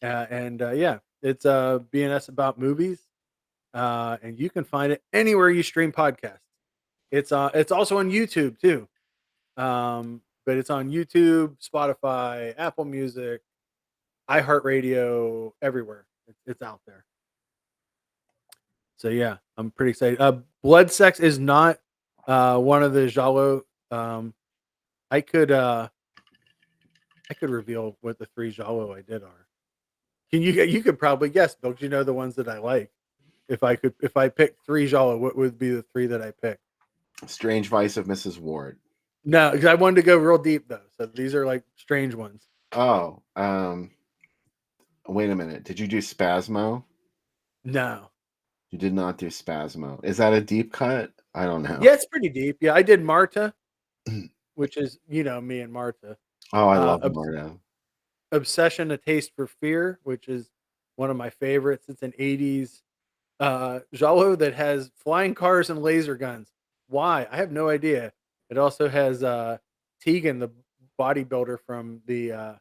Yeah, it's BNS about movies. And you can find it anywhere you stream podcasts. It's also on YouTube too. But it's on YouTube, Spotify, Apple Music, iHeartRadio, everywhere. It's out there. So yeah, I'm pretty excited. Blood Sex is not one of the Giallo. I could reveal what the 3 Giallo I did are. You could probably guess, don't you know the ones that I like? If I picked 3 Giallo, what would be the 3 that I picked? Strange Vice of Mrs. Ward. No, because I wanted to go real deep though. So these are like strange ones. Oh, wait a minute. Did you do Spasmo? No. You did not do Spasmo. Is that a deep cut? I don't know. Yeah, it's pretty deep. Yeah, I did Marta, which is, me and Marta. Oh, I love Marta. Obsession: A Taste for Fear, which is one of my favorites. It's an 80s giallo that has flying cars and laser guns. Why? I have no idea. It also has Tegan, the bodybuilder from the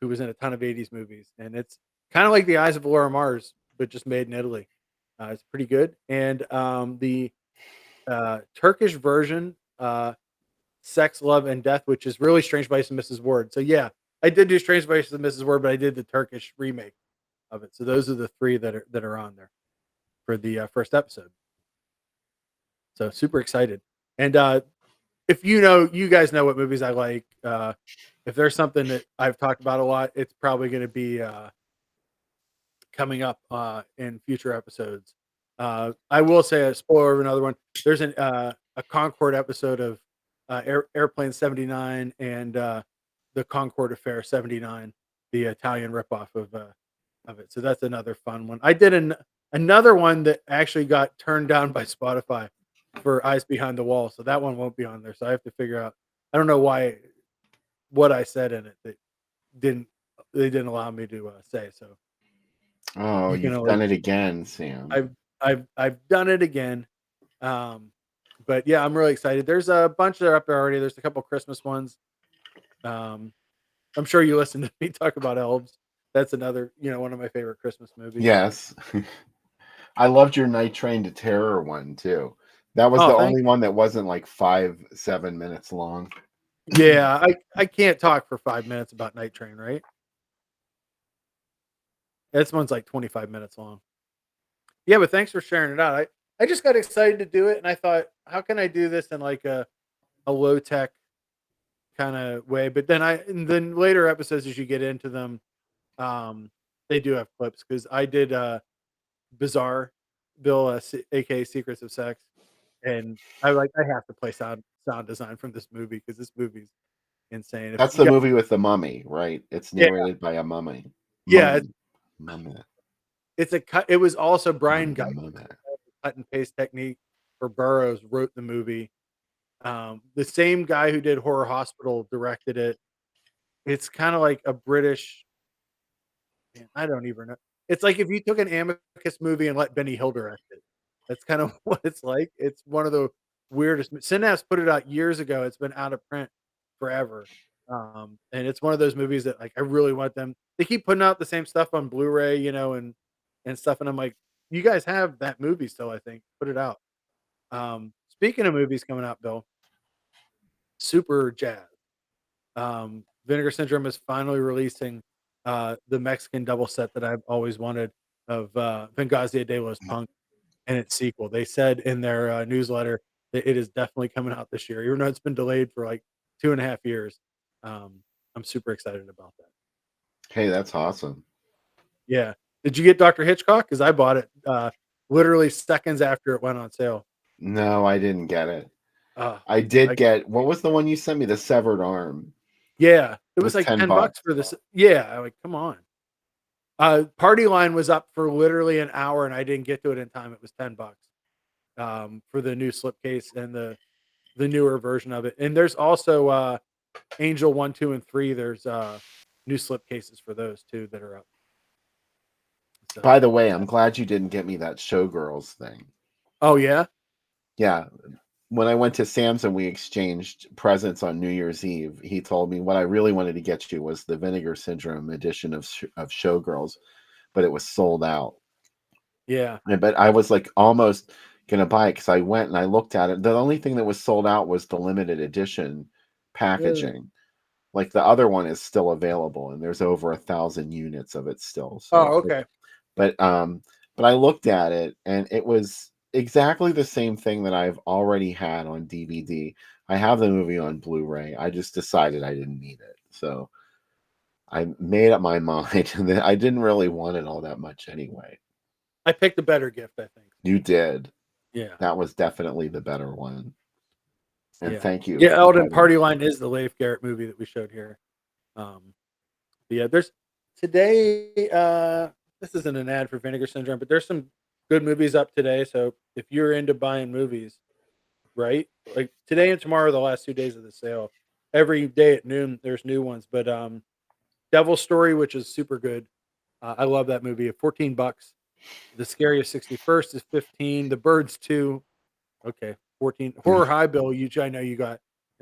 who was in a ton of 80s movies, and it's kind of like The Eyes of Laura Mars, but just made in Italy. It's pretty good. And the Turkish version, Sex, Love, and Death, which is really Strange Vice of Mrs. Ward. So yeah, I did do Strange Vice of Mrs. Ward, but I did the Turkish remake of it. So those are the three that are on there for the first episode. So super excited. And if you guys know what movies I like. If there's something that I've talked about a lot, it's probably going to be coming up in future episodes. I will say a spoiler of another one. There's a Concorde episode of Airplane 79 and the Concorde Affair 79, the Italian ripoff of it. So that's another fun one. I did another one that actually got turned down by Spotify for Eyes Behind the Wall. So that one won't be on there. So I have to figure out. I don't know what I said in it that they didn't allow me to say. So Oh, you've done it again, Sam. I've done it again. But yeah, I'm really excited. There's a bunch that are up there already. There's a couple Christmas ones. I'm sure you listened to me talk about elves. That's another, one of my favorite Christmas movies. Yes. I loved your Night Train to Terror one too. That was the only one that wasn't like 5-7 minutes long. Yeah, I can't talk for 5 minutes about Night Train, right? This one's like 25 minutes long. Yeah, but thanks for sharing it out. I just got excited to do it, and I thought, how can I do this in like a low tech kind of way? But then later episodes, as you get into them, they do have clips because I did Bizarre Bill, aka Secrets of Sex, and I have to play sound design from this movie because this movie's insane. That's the movie with the mummy, right? It's narrated by a mummy. Yeah, mummy. It's a cut. It was also Brian Guy, cut and paste technique for Burroughs wrote the movie. The same guy who did Horror Hospital directed it. It's kind of like a British. Man, I don't even know. It's like if you took an Amicus movie and let Benny Hill direct it. That's kind of what it's like. It's one of the weirdest. Synapse put it out years ago. It's been out of print forever. And it's one of those movies that like I really want them. They keep putting out the same stuff on Blu-ray, and stuff. And I'm like, you guys have that movie still, I think. Put it out. Speaking of movies coming out, Bill, super jazz. Vinegar Syndrome is finally releasing the Mexican double set that I've always wanted of Fangasia de los Punk and its sequel. They said in their newsletter that it is definitely coming out this year, even though it's been delayed for like 2.5 years. I'm super excited about that. Hey, that's awesome. Yeah. Did you get Dr. Hitchcock? Because I bought it literally seconds after it went on sale. No, I didn't get it. I did get, what was the one you sent me? The Severed Arm. Yeah. It was like $10 for this. Yeah. Like, come on. Party Line was up for literally an hour and I didn't get to it in time. It was $10 for the new slipcase and the newer version of it. And there's also Angel 1, 2, and 3. There's new slipcases for those too that are up. So, by the way, I'm glad you didn't get me that Showgirls thing. Oh yeah? Yeah. When I went to Sam's and we exchanged presents on New Year's Eve, he told me what I really wanted to get you was the Vinegar Syndrome edition of Showgirls, but it was sold out. Yeah. But I was like almost going to buy it because I went and I looked at it. The only thing that was sold out was the limited edition packaging. Really? Like the other one is still available and there's over 1,000 units of it still. So, oh, okay. But I looked at it and it was exactly the same thing that I've already had on DVD. I have the movie on Blu-ray. I just decided I didn't need it. So I made up my mind that I didn't really want it all that much anyway. I picked a better gift, I think. You did. Yeah. That was definitely the better one. And thank you. Yeah, Eldon Party Line is the Leif Garrett movie that we showed here. Yeah, there's today this isn't an ad for Vinegar Syndrome, but there's some good movies up today. So if you're into buying movies, right? Like today and tomorrow are the last 2 days of the sale. Every day at noon there's new ones, but Devil Story, which is super good. I love that movie. At $14. The Scariest 61st is 15. The Birds 2. Okay, 14. Horror High Bill, I know you got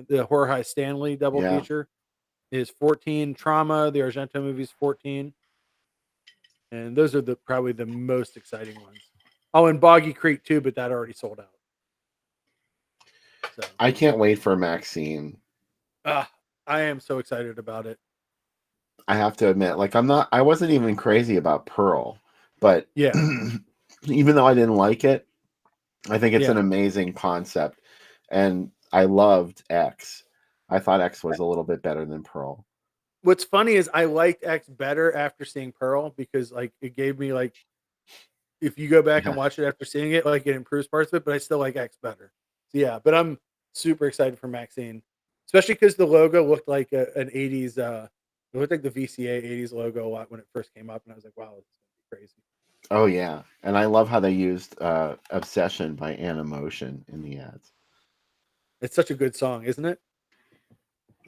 the Horror High Stanley double Yeah. feature is 14. Trauma, the Argento movie's 14. And those are probably the most exciting ones. Oh, and Boggy Creek too, but that already sold out. So I can't wait for Maxine. I am so excited about it. I have to admit, like I wasn't even crazy about Pearl, but Yeah. even though I didn't like it, I think it's Yeah. an amazing concept, and I loved X. I thought X was a little bit better than Pearl. What's funny is I liked X better after seeing Pearl because like it gave me like if you go back and watch it after seeing it, like it improves parts of it, but I still like X better. So yeah, but I'm super excited for Maxine, especially because the logo looked like an 80s, it looked like the VCA 80s logo a lot when it first came up, and I was like, wow, this is gonna be crazy. Oh yeah, and I love how they used "Obsession" by Animotion in the ads. It's such a good song, isn't it?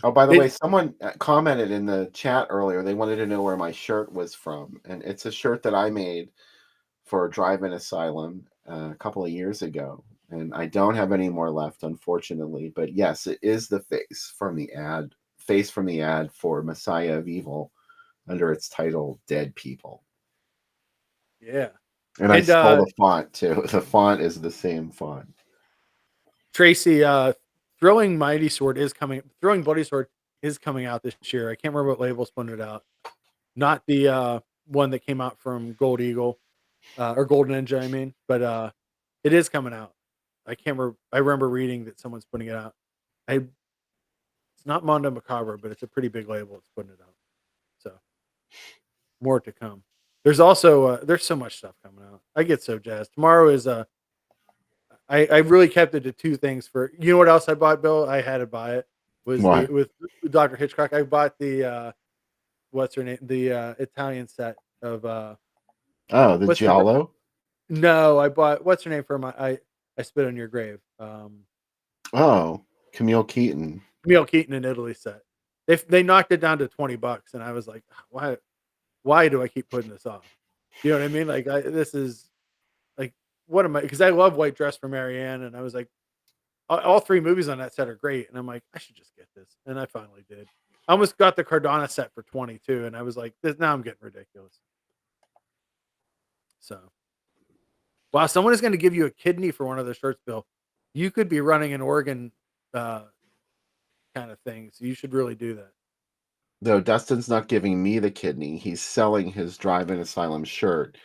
Oh, by the way, someone commented in the chat earlier. They wanted to know where my shirt was from, and it's a shirt that I made for Drive-In Asylum a couple of years ago, and I don't have any more left, unfortunately. But yes, it is the face from the ad for Messiah of Evil, under its title "Dead People." Yeah, and I stole the font too. The font is the same font. Tracy, Throwing Mighty Sword is coming. Throwing Bloody Sword is coming out this year. I can't remember what label's putting it out. Not the one that came out from Gold Eagle or Golden Ninja, I mean, but it is coming out. I can't remember. I remember reading that someone's putting it out. It's not Mondo Macabre, but it's a pretty big label that's putting it out. So more to come. There's also there's so much stuff coming out. I get so jazzed. Tomorrow is I really kept it to two things for you know what else I bought, Bill? I had to buy it. With Dr. Hitchcock. I bought the what's her name? The Italian set of the Giallo? No, I bought what's her name for I Spit on Your Grave. Camille Keaton. Camille Keaton in Italy set. If they knocked it down to $20 and I was like, why do I keep putting this off? You know what I mean? Like this is like what am I because I love White Dress for Marianne, and I was like, all three movies on that set are great, and I'm like, I should just get this, and I finally did. I almost got the Cardano set for 22, and I was like, now I'm getting ridiculous. So, wow, someone is going to give you a kidney for one of their shirts, Bill. You could be running an organ kind of thing, so you should really do that. Though Dustin's not giving me the kidney, he's selling his Drive-In Asylum shirt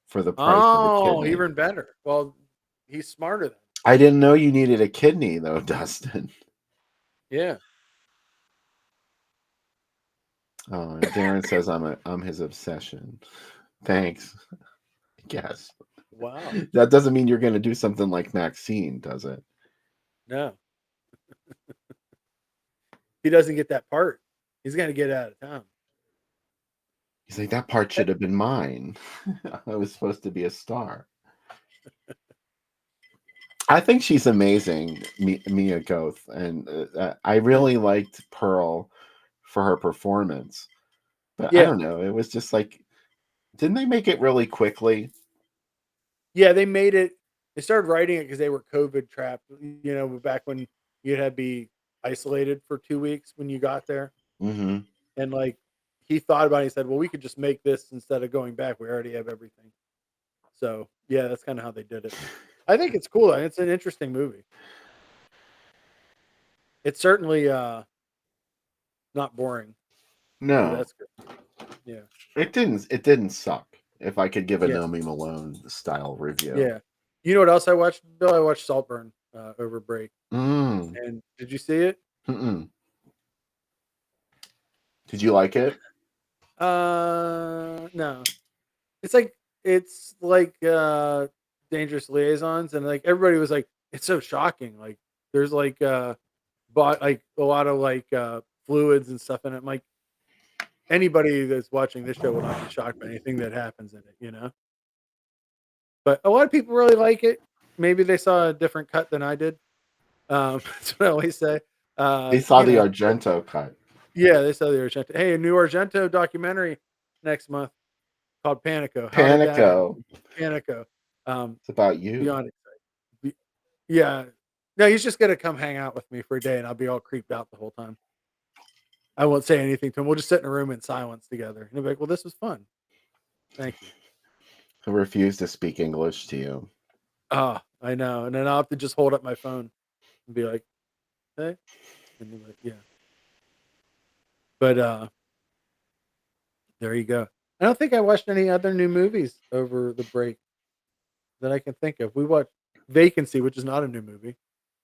for the price of the kidney. Even better. Well, he's smarter than. I didn't know you needed a kidney, though, Dustin. Yeah. Oh, and Darren says I'm his obsession. Thanks. I guess. Wow. That doesn't mean you're going to do something like Maxine, does it? No. He doesn't get that part. He's going to get out of town. He's like, that part should have been mine. I was supposed to be a star. I think she's amazing, Mia Goth, and I really liked Pearl for her performance. But I don't know, it was just like, didn't they make it really quickly? Yeah, they made it. They started writing it because they were COVID trapped. You know, back when you had to be isolated for 2 weeks when you got there. Mm-hmm. And like he thought about it. He said, well, we could just make this instead of going back. We already have everything. So yeah, that's kind of how they did it. I think it's cool. It's an interesting movie. It's certainly not boring. No, so that's good. Yeah, it didn't suck. If I could give a Nomi Malone style review. Yeah. You know what else I watched, Bill? I watched Saltburn over break. Mm. And did you see it? Mm-mm. Did you like it? No. It's like Dangerous Liaisons, and like everybody was like, it's so shocking. Like there's like bought like a lot of like fluids and stuff in it. I'm like, anybody that's watching this show will not be shocked by anything that happens in it, you know? But a lot of people really like it. Maybe they saw a different cut than I did. That's what I always say. They saw the Argento cut. Yeah, they saw the Argento. Hey, a new Argento documentary next month called Panico. How did that Panico. happen? Panico. It's about you. Beyond excited. Yeah. No, he's just gonna come hang out with me for a day, and I'll be all creeped out the whole time. I won't say anything to him. We'll just sit in a room in silence together. And he'll be like, "Well, this was fun. Thank you." I refuse to speak English to you. Oh, I know. And then I'll have to just hold up my phone and be like, "Hey," and be like, "Yeah." But there you go. I don't think I watched any other new movies over the break that I can think of. We watched Vacancy, which is not a new movie.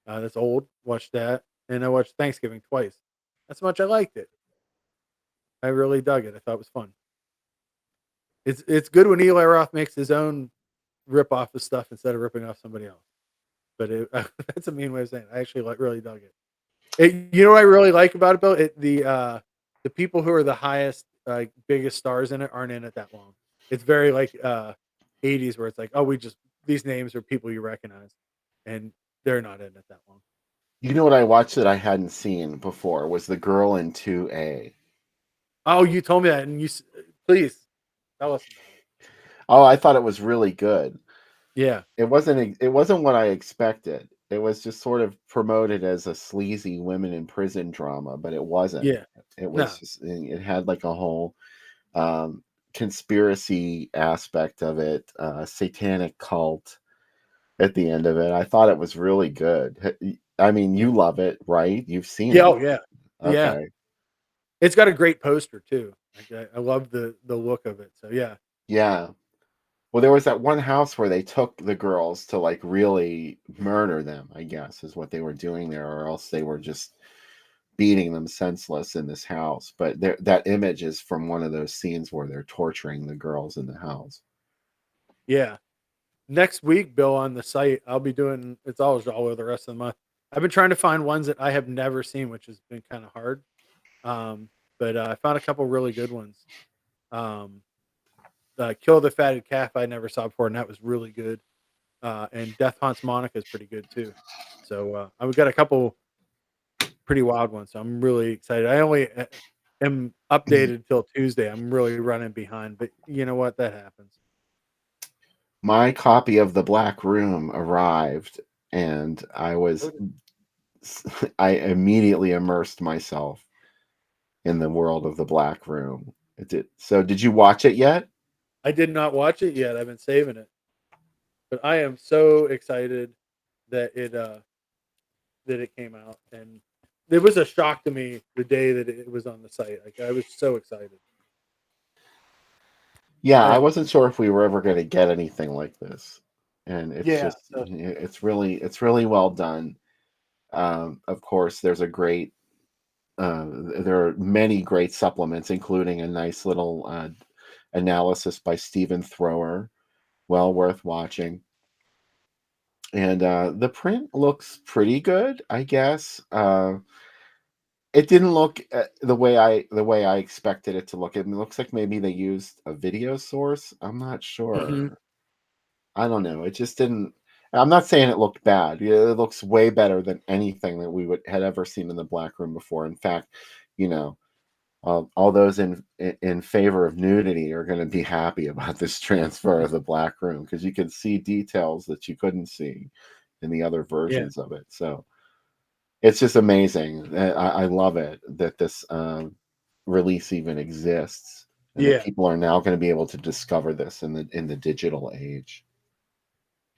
That's old. Watched that, and I watched Thanksgiving twice. That's how much I liked it. I really dug it. I thought it was fun. It's good when Eli Roth makes his own rip off of stuff instead of ripping off somebody else. But that's a mean way of saying it. I actually really dug it. You know what I really like about it, Bill? The people who are the highest, biggest stars in it aren't in it that long. It's very like 80s where it's like, oh, these names are people you recognize, and they're not in it that long. You know what I watched that I hadn't seen before was The Girl in 2A. Oh, you told me that, and please tell us about it. Oh, I thought it was really good. Yeah, It wasn't what I expected. It was just sort of promoted as a sleazy women in prison drama, but it wasn't. yeah, It no, was just, it had like a whole conspiracy aspect of it, satanic cult at the end of it. I thought it was really good. I mean, you love it, right? You've seen yeah, it. oh yeah, yeah. Okay. It's got a great poster too. Like, I love the look of it. So yeah, Yeah. Well, there was that one house where they took the girls to like really murder them, I guess, is what they were doing there, or else they were just beating them senseless in this house. But that image is from one of those scenes where they're torturing the girls in the house. yeah. Next week, Bill, on the site, I'll be doing. It's always all over the rest of the month. I've been trying to find ones that I have never seen, which has been kind of hard. Um, but I found a couple really good ones. Um, Kill the Fatted Calf I never saw before, and that was really good. And Death Haunts Monica is pretty good too. So I've got a couple pretty wild ones. So I'm really excited. I only am updated till Tuesday. I'm really running behind, but you know what? That happens. My copy of The Black Room arrived, and I immediately immersed myself in the world of The Black Room. So did you watch it yet? I did not watch it yet. I've been saving it, but I am so excited that it came out, and it was a shock to me the day that it was on the site. Like I was so excited. Yeah, I I am. wasn't sure if we were ever going to get anything like this, and it's Yeah. just it's really well done. Of course, there are many great supplements, including a nice little analysis by Stephen Thrower, well worth watching. And the print looks pretty good, I guess. It didn't look the way I expected it to look. It looks like maybe they used a video source. I'm not Mhm. sure. I don't know. It just didn't. I'm not saying it looked bad. Yeah, it looks way better than anything that we had ever seen in the Black Room before. In fact, you know, all those in favor of nudity are going to be happy about this transfer of the Black Room, because you can see details that you couldn't see in the other Yeah. versions of it. So it's just amazing. I love it that this release even exists, and that Yeah. people are now going to be able to discover this in the digital age.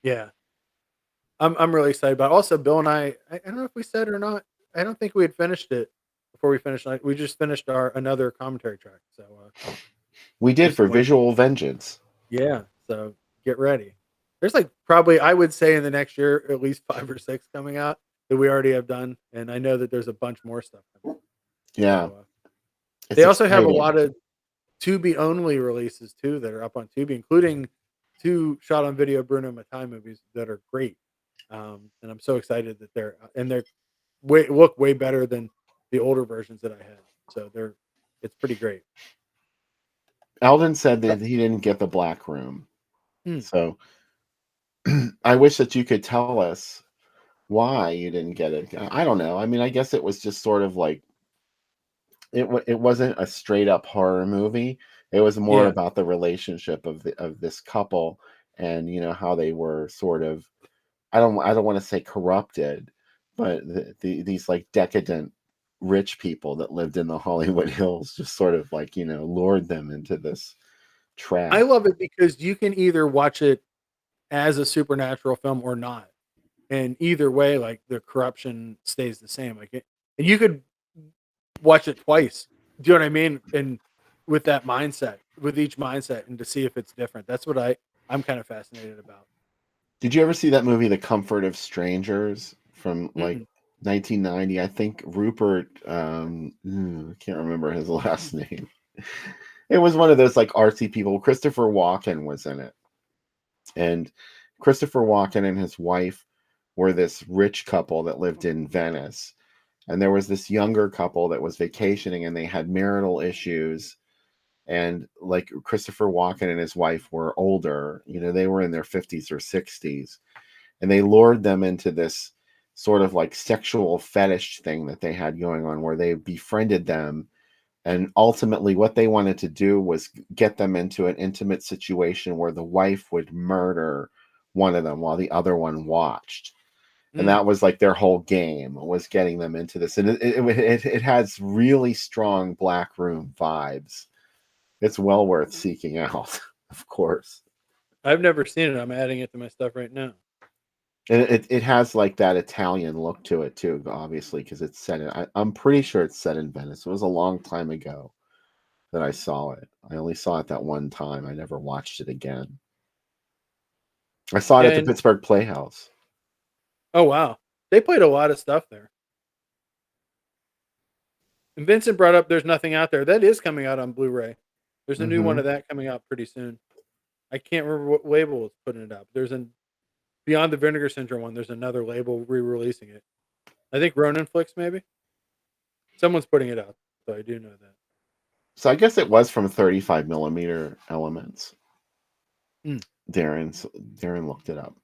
Yeah. I'm really excited about it. Also, Bill and I don't know if we said it or not. I don't think we had finished it before we finished. Like, we just finished our another commentary track. So We did just for went. Visual Vengeance. Yeah. So get ready. There's like probably I would say in the next year at least 5 or 6 coming out that we already have done, and I know that there's a bunch more stuff coming. Yeah, So it's they also have a exciting. lot of Tubi only releases too that are up on Tubi, including 2 shot on video Bruno Mattei movies that are great. And I'm so excited that they're look way better than the older versions that I had. So it's pretty great. Eldon said that he didn't get the Black Room. Hmm. So I wish that you could tell us why you didn't get it. I don't know. I mean, I guess it was just sort of like it wasn't a straight up horror movie. It was more Yeah. about the relationship of this couple, and how they were sort of, I don't want to say corrupted, but these like decadent rich people that lived in the Hollywood Hills just sort of like lured them into this trap. I love it because you can either watch it as a supernatural film or not, and either way, like the corruption stays the same. And you could watch it twice. Do you know what I mean? And with that mindset, with each mindset, and to see if it's different. That's what I'm kind of fascinated about. Did you ever see that movie, The Comfort of Strangers, from like Mm-mm. 1990? I think Rupert, I can't remember his last name. It was one of those like artsy people. Christopher Walken was in it. And Christopher Walken and his wife were this rich couple that lived in Venice. And there was this younger couple that was vacationing, and they had marital issues. And like Christopher Walken and his wife were older, they were in their 50s or 60s, and they lured them into this sort of like sexual fetish thing that they had going on, where they befriended them. And ultimately what they wanted to do was get them into an intimate situation where the wife would murder one of them while the other one watched. And that was like their whole game, was getting them into this. And it has really strong Black Room vibes. It's well worth seeking out, of course. I've never seen it. I'm adding it to my stuff right now. And it has like that Italian look to it too, obviously, because it's set in. I'm pretty sure it's set in Venice. It was a long time ago that I saw it. I only saw it that one time. I never watched it again. I saw it at the And Pittsburgh Playhouse. oh wow, they played a lot of stuff there. And Vincent brought up "There's Nothing Out There." That is coming out on Blu-ray. There's a new one of that coming out pretty soon. I can't remember what label is putting it up. There's an Beyond the Vinegar Syndrome one. There's another label re-releasing it. I think Ronin Flicks, maybe. Someone's putting it out, so I do know that. So I guess it was from 35 millimeter Elements. Darren looked it up.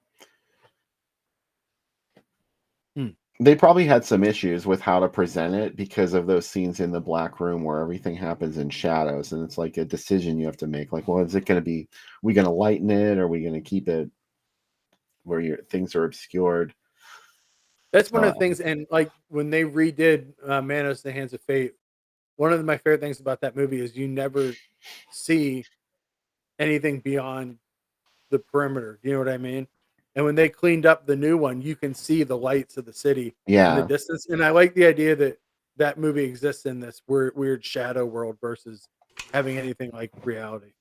They probably had some issues with how to present it because of those scenes in the Black Room where everything happens in shadows, and it's like a decision you have to make. Like, well, is it going to be? Are we going to lighten it, or are we going to keep it where things are obscured? That's one of the things, and like when they redid Manos: The Hands of Fate, one of my favorite things about that movie is you never see anything beyond the perimeter. Do you know what I mean? And when they cleaned up the new one, you can see the lights of the city in the distance. And I like the idea that that movie exists in this weird shadow world versus having anything like reality.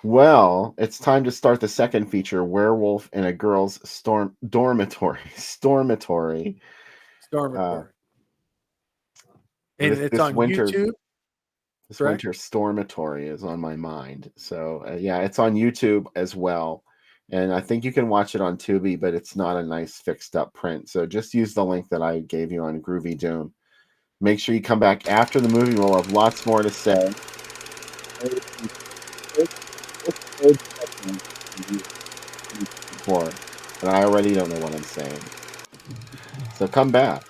Well, it's time to start the second feature, Werewolf in a Girl's Dormitory. Stormitory. And it's on YouTube. This winter, Stormitory is on my mind. So, yeah, it's on YouTube as well. And I think you can watch it on Tubi, but it's not a nice fixed up print. So just use the link that I gave you on Groovy Doom. Make sure you come back after the movie. We'll have lots more to say. But I already don't know what I'm saying. So come back.